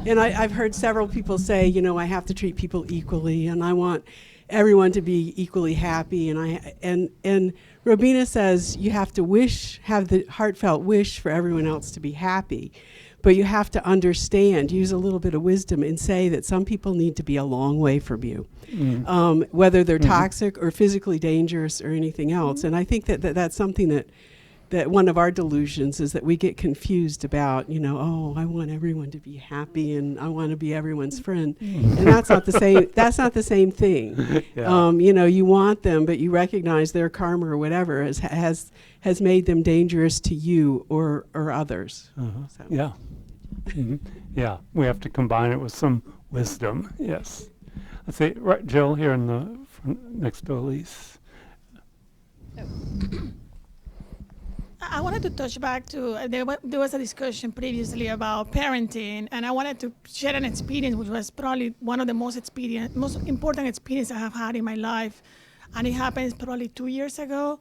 and I've heard several people say, I have to treat people equally, and I want everyone to be equally happy, and Rabina says you have to have the heartfelt wish for everyone else to be happy. But you have to understand, use a little bit of wisdom, and say that some people need to be a long way from you, whether they're toxic or physically dangerous or anything else. And I think that's something that one of our delusions is that we get confused about, I want everyone to be happy and I want to be everyone's friend. And that's not the same. That's not the same thing. Yeah. You want them, but you recognize their karma or whatever has made them dangerous to you or others. So. Yeah. Yeah, we have to combine it with some wisdom. Yes. Let's see, right, Jill here in the front, next to Elise. I wanted to touch back to, there was a discussion previously about parenting, and I wanted to share an experience which was probably one of the most important experiences I have had in my life, and it happened probably 2 years ago.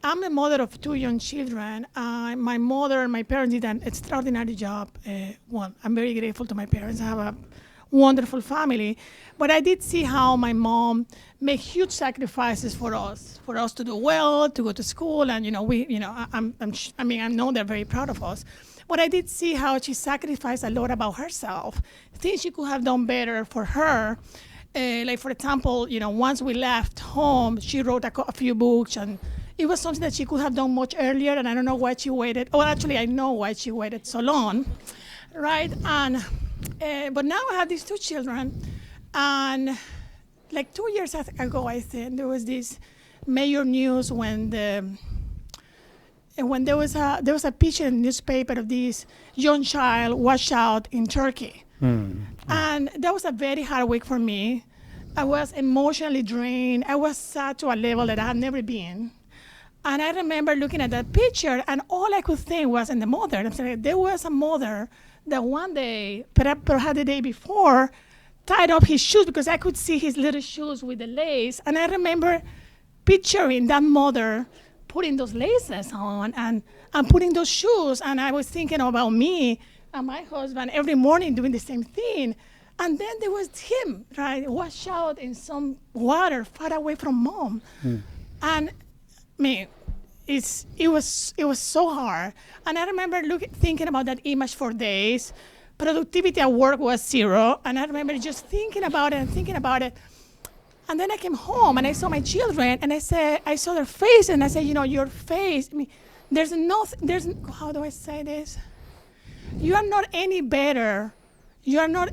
I'm a mother of 2 young children. My mother and my parents did an extraordinary job. I'm very grateful to my parents. I have a wonderful family. But I did see how my mom made huge sacrifices for us to do well, to go to school, and I know they're very proud of us. But I did see how she sacrificed a lot about herself, things she could have done better for her. like for example, once we left home, she wrote a few books, and it was something that she could have done much earlier, and I don't know why she waited. Well, actually, I know why she waited so long, right? And but now I have these 2 children, and like 2 years ago, I think there was this major news when there was a picture in the newspaper of this young child washed out in Turkey. And that was a very hard week for me. I was emotionally drained. I was sad to a level that I had never been. And I remember looking at that picture, and all I could think was in the mother. I'm saying there was a mother that one day, perhaps the day before, tied up his shoes because I could see his little shoes with the lace. And I remember picturing that mother putting those laces on and putting those shoes. And I was thinking about me and my husband every morning doing the same thing. And then there was him, right, washed out in some water far away from mom. And it was so hard. And I remember thinking about that image for days. Productivity at work was 0. And I remember just thinking about it. And then I came home and I saw my children, and I saw their face, and I said, your face, how do I say this? You are not any better. You're not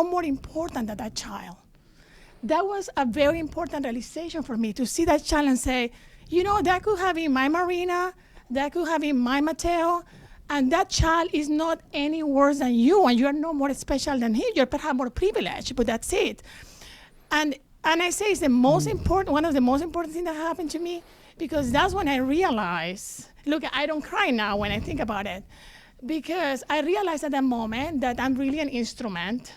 more important than that child. That was a very important realization for me, to see that child and say, that could have been my Marina, that could have been my Mateo, and that child is not any worse than you, and you're no more special than him. You're perhaps more privileged, but that's it. And I say it's the most important, one of the most important things that happened to me, because that's when I realized, look, I don't cry now when I think about it, because I realized at that moment that I'm really an instrument.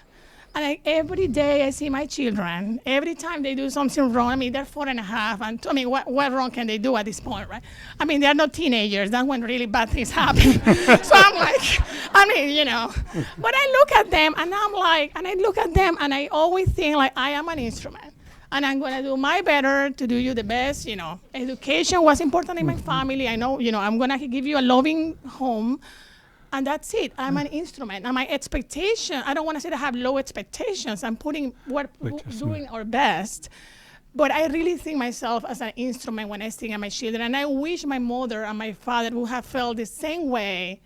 And every day I see my children, every time they do something wrong, they're 4.5, and what wrong can they do at this point, right? They're not teenagers, that's when really bad things happen. So I'm like, but I look at them and I always think like I am an instrument. And I'm gonna do my better to do you the best, Education was important in my family. I know, I'm gonna give you a loving home. And that's it. I'm an instrument. And my expectation, I don't want to say that I have low expectations. I'm doing our best. But I really think myself as an instrument when I think of my children. And I wish my mother and my father would have felt the same way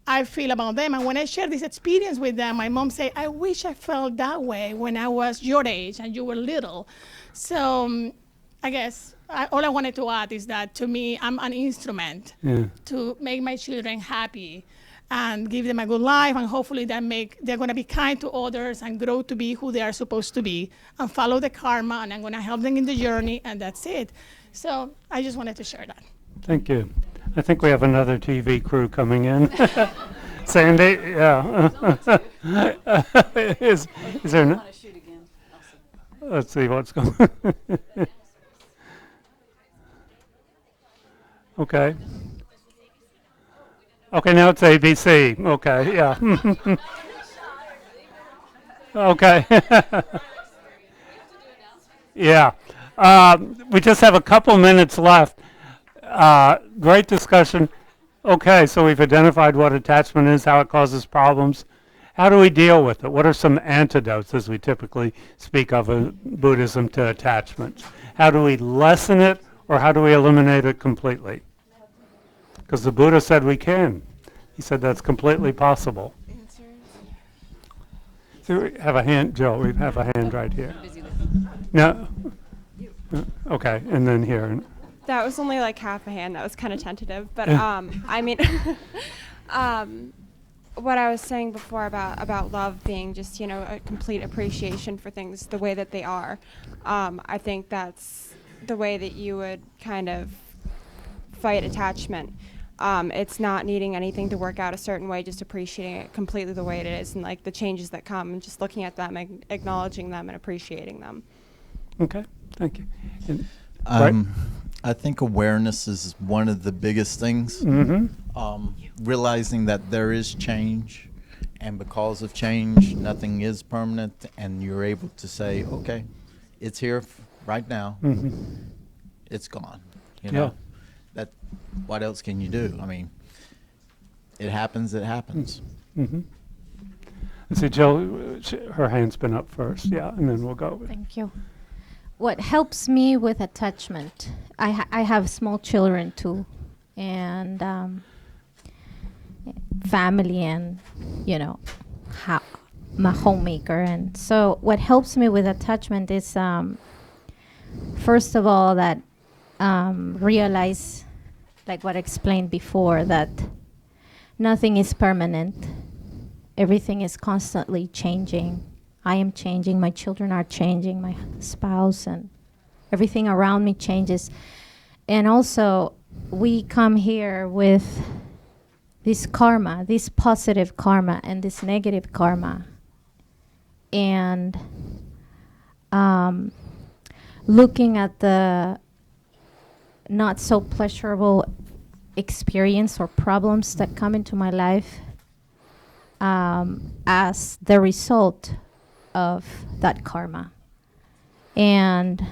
I feel about them. And when I share this experience with them, my mom say, I wish I felt that way when I was your age and you were little. So I guess all I wanted to add is that to me, I'm an instrument to make my children happy and give them a good life, and hopefully they're going to be kind to others and grow to be who they are supposed to be and follow the karma, and I'm going to help them in the journey, and that's it. So I just wanted to share that. Thank you. I think we have another TV crew coming in. Sandy, yeah. Is there let's see what's going on. Okay. Okay, now it's ABC. Okay, yeah. Okay. Yeah. We just have a couple minutes left. Great discussion. Okay, so we've identified what attachment is, how it causes problems. How do we deal with it? What are some antidotes, as we typically speak of in Buddhism, to attachment? How do we lessen it, or how do we eliminate it completely? Because the Buddha said we can. He said that's completely possible. So we have a hand, Joe, we have a hand right here. No. Okay, and then here. That was only like half a hand. That was kind of tentative. But what I was saying before about love being just, a complete appreciation for things the way that they are. I think that's the way that you would kind of fight attachment. It's not needing anything to work out a certain way, just appreciating it completely the way it is, and like the changes that come, and just looking at them, acknowledging them, and appreciating them. Okay, thank you. And I think awareness is one of the biggest things. Realizing that there is change, and because of change, nothing is permanent, and you're able to say, okay, it's here right now. It's gone. You know, that. What else can you do? I mean, it happens. Let's see, Jill, her hand's been up first. Yeah, and then we'll go. Thank you. What helps me with attachment, I have small children too, and family, and my homemaker. And so what helps me with attachment is first of all that realize, like what I explained before, that nothing is permanent. Everything is constantly changing. I am changing, my children are changing, my spouse, and everything around me changes. And also, we come here with this karma, this positive karma and this negative karma. And looking at the not so pleasurable experience or problems that come into my life as the result of that karma, and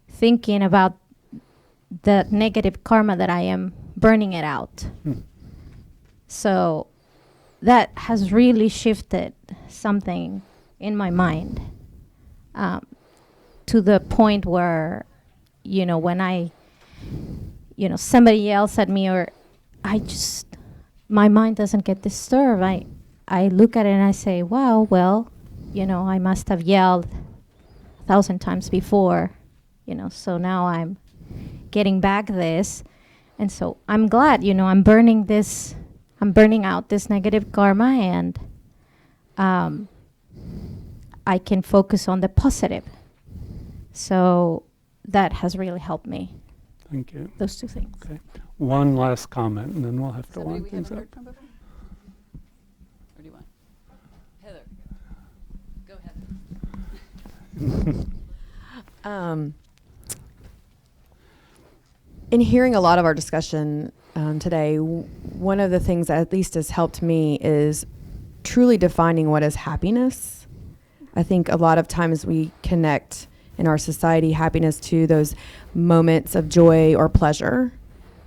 thinking about the negative karma that I am burning it out. So that has really shifted something in my mind to the point where, when somebody yells at me, or my mind doesn't get disturbed. I look at it and I say, wow, well, I must have yelled 1,000 times before, so now I'm getting back this. And so I'm glad, I'm burning out this negative karma, and I can focus on the positive. So that has really helped me. Thank you. Those two things. Okay. One last comment, and then we'll have to wind things up. Or do you want? Heather, go ahead. In hearing a lot of our discussion today, one of the things that at least has helped me is truly defining what is happiness. I think a lot of times we connect in our society happiness to those moments of joy or pleasure,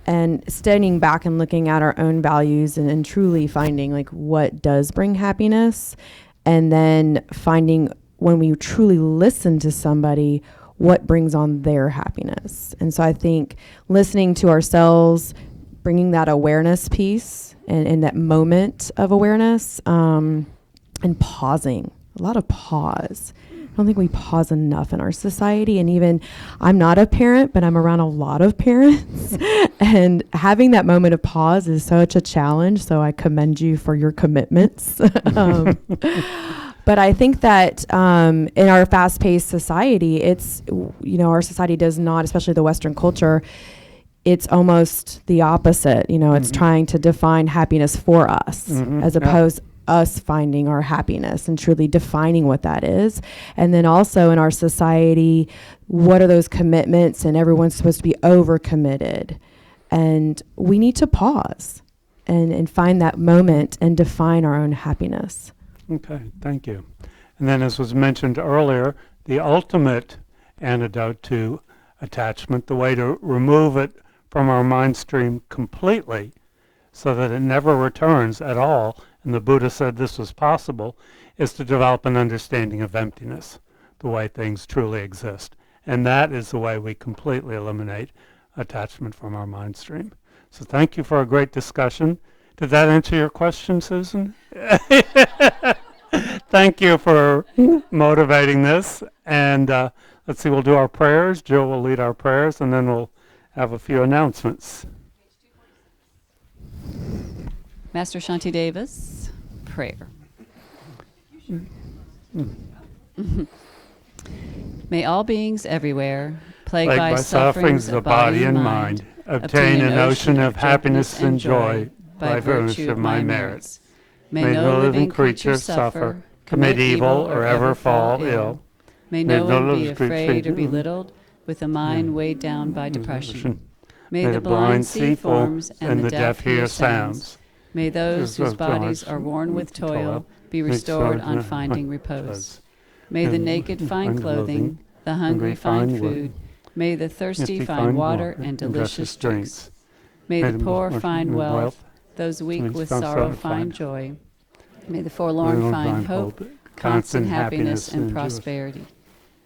and standing back and looking at our own values and truly finding like what does bring happiness, and then finding when we truly listen to somebody what brings on their happiness. And so I think listening to ourselves, bringing that awareness piece and that moment of awareness, and pausing, a lot of pause. I don't think we pause enough in our society. And even, I'm not a parent, but I'm around a lot of parents. And having that moment of pause is such a challenge. So I commend you for your commitments. But I think that in our fast-paced society, it's, our society does not, especially the Western culture, it's almost the opposite. It's trying to define happiness for us, as opposed us finding our happiness and truly defining what that is. And then also in our society, what are those commitments? And everyone's supposed to be overcommitted. And we need to pause and find that moment and define our own happiness. Okay, thank you. And then, as was mentioned earlier, the ultimate antidote to attachment, the way to remove it from our mind stream completely so that it never returns at all, and the Buddha said this was possible, is to develop an understanding of emptiness, the way things truly exist. And that is the way we completely eliminate attachment from our mind stream. So thank you for a great discussion. Did that answer your question, Susan? Thank you for motivating this. And let's see, we'll do our prayers. Jill will lead our prayers, and then we'll have a few announcements. Master Shanti Davis, prayer. May all beings everywhere, plagued by sufferings of body and mind, obtain an ocean of happiness and joy by virtue of my merits. May no living creature suffer, commit evil, or ever fall ill. May no one be afraid or belittled, with a mind weighed down by depression. May the blind see forms and the deaf hear sounds. May those whose bodies are worn with toil be restored on finding repose. May the naked find clothing, the hungry find food. May the thirsty find water and delicious drinks. May the poor find wealth, those weak with sorrow find joy. May the forlorn find hope, constant happiness, and prosperity.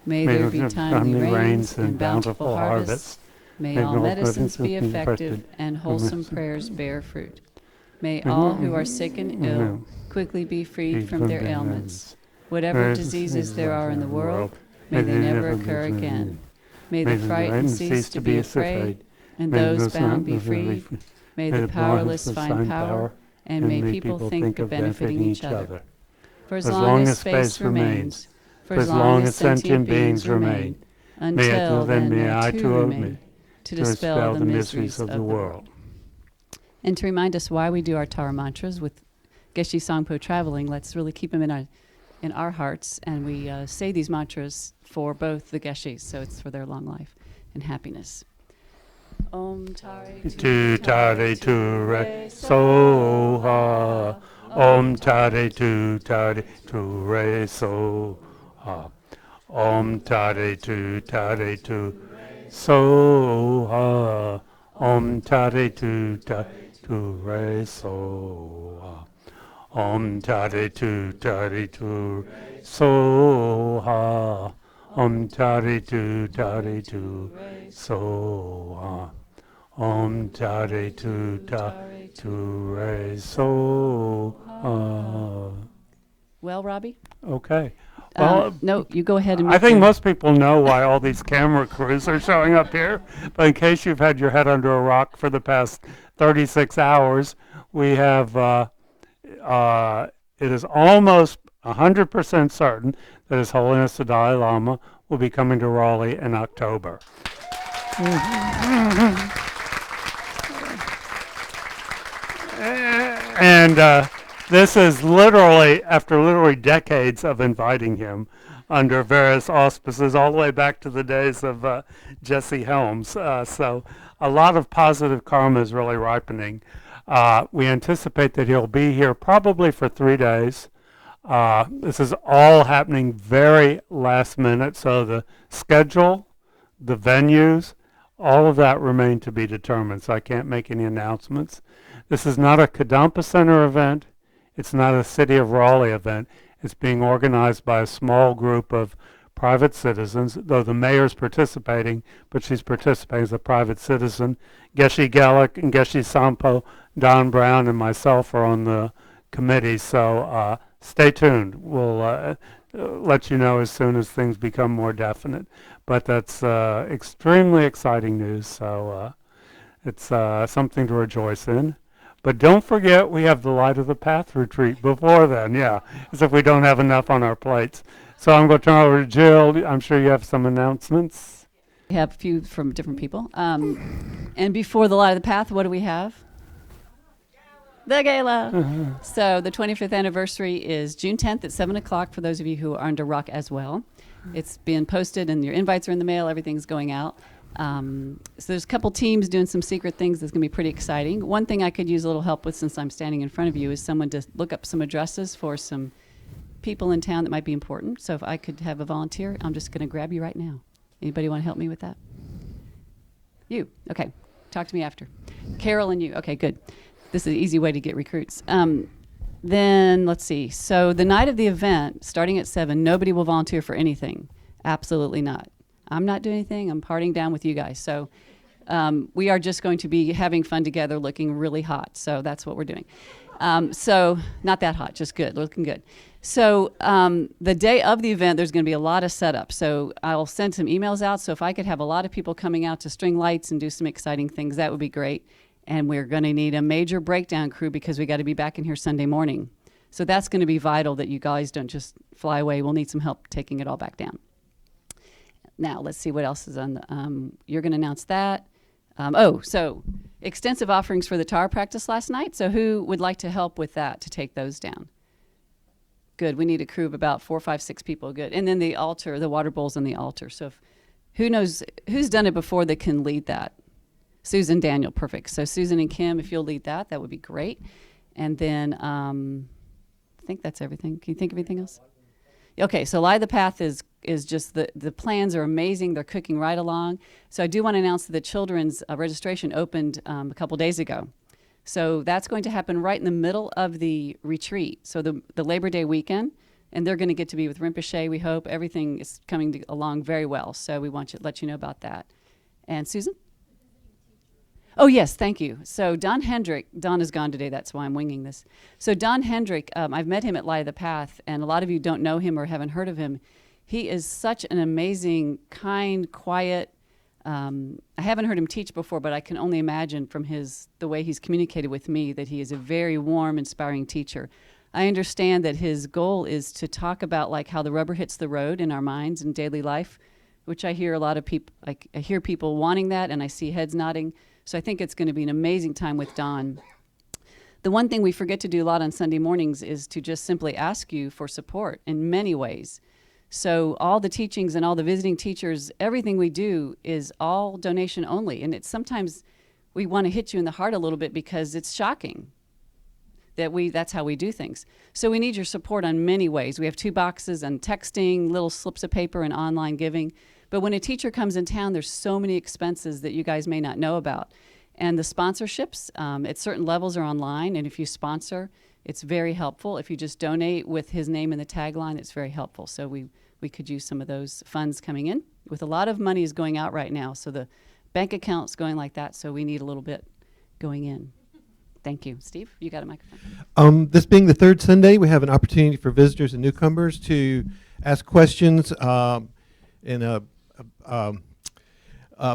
May there be timely rains and bountiful harvests. May all medicines be effective and wholesome prayers bear fruit. May all who are sick and ill quickly be freed from their ailments. Whatever diseases there are in the world, may they never occur again. May the frightened cease to be afraid, and those bound be freed. May the powerless find power, and may people think of benefiting each other. For as long as space remains, for as long as sentient beings remain, until then may I too remain, to dispel the miseries of the world. And to remind us why we do our Tara mantras with Geshe Sangpo traveling, let's really keep them in our hearts, and we say these mantras for both the Geshes, so it's for their long life and happiness. Om Tare Tu Tare Tu Re So Ha. Om Tare Tu Tare Tu Re So Ha. Om Tare Tu Tare Tu So Ha. Om Tare Tu Tare Tu Re So Ha. Om Tare Tu Tare Tu So Ha. Om Tare Tu Tare Tu So Ha. Om Tare Tu Tare Tu Re So Ha. Well, Robbie? Okay. Well, no, you go ahead and I think most people know why all these camera crews are showing up here, but in case you've had your head under a rock for the past 36 hours, we have, it is almost 100% certain that His Holiness the Dalai Lama will be coming to Raleigh in October. And this is literally, after literally decades of inviting him under various auspices, all the way back to the days of Jesse Helms. So a lot of positive karma is really ripening. We anticipate that he'll be here probably for 3 days. This is all happening very last minute, so the schedule, the venues, all of that remain to be determined, so I can't make any announcements. This is not a Kadampa Center event. It's not a City of Raleigh event. It's being organized by a small group of private citizens, though the mayor's participating, but she's participating as a private citizen. Geshe Gelek and Geshe Sangpo, Don Brown, and myself are on the committee, so stay tuned. We'll let you know as soon as things become more definite. But that's extremely exciting news, so it's something to rejoice in. But don't forget, we have the Light of the Path retreat before then, yeah, as if we don't have enough on our plates. So I'm going to turn over to Jill. I'm sure you have some announcements. We have a few from different people. And before the Light of the Path, what do we have? The gala. So the 25th anniversary is June 10th at 7 o'clock for those of you who are under rock as well. It's been posted and your invites are in the mail. Everything's going out. So there's a couple teams doing some secret things that's going to be pretty exciting. One thing I could use a little help with since I'm standing in front of you is someone to look up some addresses for some people in town that might be important. So if I could have a volunteer, I'm just going to grab you right now. Anybody want to help me with that? You. Okay. Talk to me after. Carol and you. Okay, good. This is an easy way to get recruits. Then let's see. So the night of the event, starting at 7, nobody will volunteer for anything. Absolutely not. I'm not doing anything. I'm partying down with you guys. So we are just going to be having fun together, looking really hot. So that's what we're doing. So not that hot, just good, looking good. So the day of the event, there's going to be a lot of setup. So I'll send some emails out. So if I could have a lot of people coming out to string lights and do some exciting things, that would be great. And we're going to need a major breakdown crew because we got to be back in here Sunday morning. So that's going to be vital that you guys don't just fly away. We'll need some help taking it all back down. Now, let's see what else is on the, you're going to announce that. So extensive offerings for the Tara practice last night. So who would like to help with that, to take those down? Good. We need a crew of about 4, 5, 6 people. Good. And then the altar, the water bowls on the altar. So who knows, who's done it before that can lead that? Susan, Daniel, perfect. So Susan and Kim, if you'll lead that, that would be great. And then I think that's everything. Can you think of anything else? Okay, so Light of the Path is just the plans are amazing. They're cooking right along. So I do want to announce that the children's registration opened a couple days ago. So that's going to happen right in the middle of the retreat. So the Labor Day weekend, and they're going to get to be with Rinpoche. We hope everything is coming along very well. So we want to let you know about that. And Susan? Oh, yes, thank you. So Don Hendrick, Don is gone today, that's why I'm winging this. So Don Hendrick, I've met him at Light of the Path, and a lot of you don't know him or haven't heard of him. He is such an amazing, kind, quiet, I haven't heard him teach before, but I can only imagine from the way he's communicated with me that he is a very warm, inspiring teacher. I understand that his goal is to talk about like how the rubber hits the road in our minds in daily life, which I hear a lot of people, I hear people wanting that, and I see heads nodding. So I think it's going to be an amazing time with Don. The one thing we forget to do a lot on Sunday mornings is to just simply ask you for support in many ways. So all the teachings and all the visiting teachers, everything we do is all donation only. And it's sometimes we want to hit you in the heart a little bit because it's shocking that that's how we do things. So we need your support on many ways. We have 2 boxes and texting, little slips of paper, and online giving. But when a teacher comes in town, there's so many expenses that you guys may not know about. And the sponsorships at certain levels are online. And if you sponsor, it's very helpful. If you just donate with his name in the tagline, it's very helpful. So we could use some of those funds coming in. With a lot of money is going out right now. So the bank account's going like that. So we need a little bit going in. Thank you. Steve, you got a microphone. This being the 3rd Sunday, we have an opportunity for visitors and newcomers to ask questions in a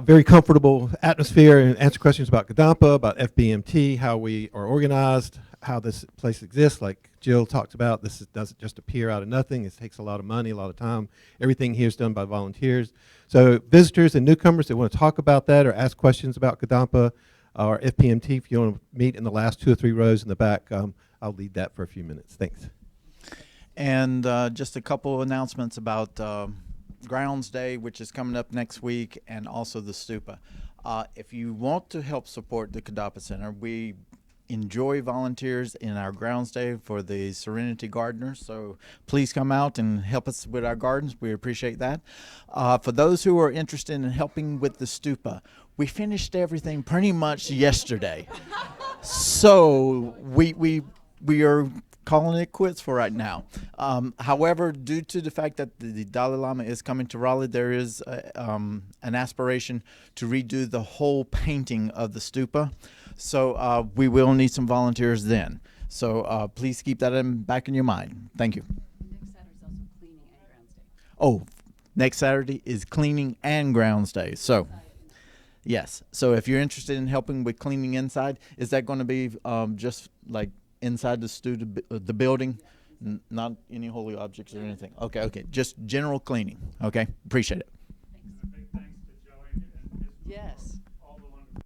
very comfortable atmosphere and answer questions about Kadampa, about FBMT, how we are organized, how this place exists. Like Jill talked about, this doesn't just appear out of nothing. It takes a lot of money, a lot of time. Everything here is done by volunteers. So visitors and newcomers that want to talk about that or ask questions about Kadampa or FPMT, if you want to meet in the last 2 or 3 rows in the back, I'll lead that for a few minutes. Thanks. And just a couple announcements about Grounds Day, which is coming up next week, and also the Stupa. If you want to help support the Kadampa Center, we enjoy volunteers in our Grounds Day for the Serenity Gardeners, so please come out and help us with our gardens. We appreciate that. For those who are interested in helping with the Stupa, we finished everything pretty much yesterday. So we are calling it quits for right now. However, due to the fact that the Dalai Lama is coming to Raleigh, there is an aspiration to redo the whole painting of the stupa. So we will need some volunteers then. So please keep that back in your mind. Thank you. Next Saturday is also cleaning and grounds day. Oh, next Saturday is cleaning and grounds day. So yes. So if you're interested in helping with cleaning inside, is that going to be just like inside the building, not any holy objects or anything? Okay, just general cleaning. Okay, appreciate it. Thanks. And a big thanks to Joey and his Yes. all the wonderful.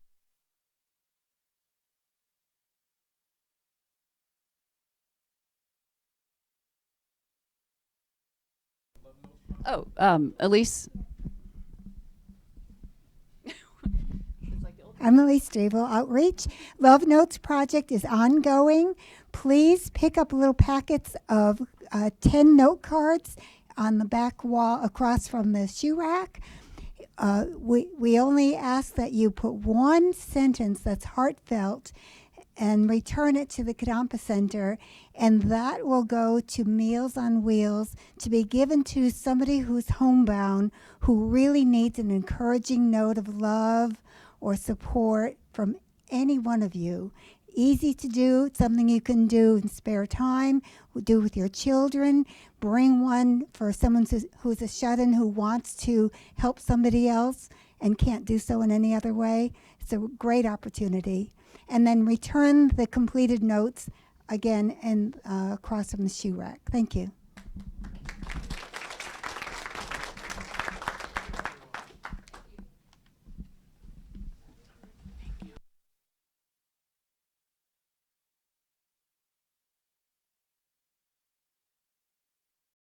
Oh, Elise. I'm Elise Drabel, Outreach. Love Notes Project is ongoing. Please pick up little packets of 10 note cards on the back wall across from the shoe rack. We only ask that you put one sentence that's heartfelt and return it to the Kadampa Center, and that will go to Meals on Wheels to be given to somebody who's homebound who really needs an encouraging note of love or support from any one of you. Easy to do, something you can do in spare time, do with your children. Bring one for someone who's a shut-in who wants to help somebody else and can't do so in any other way. It's a great opportunity. And then return the completed notes again and across from the shoe rack. Thank you.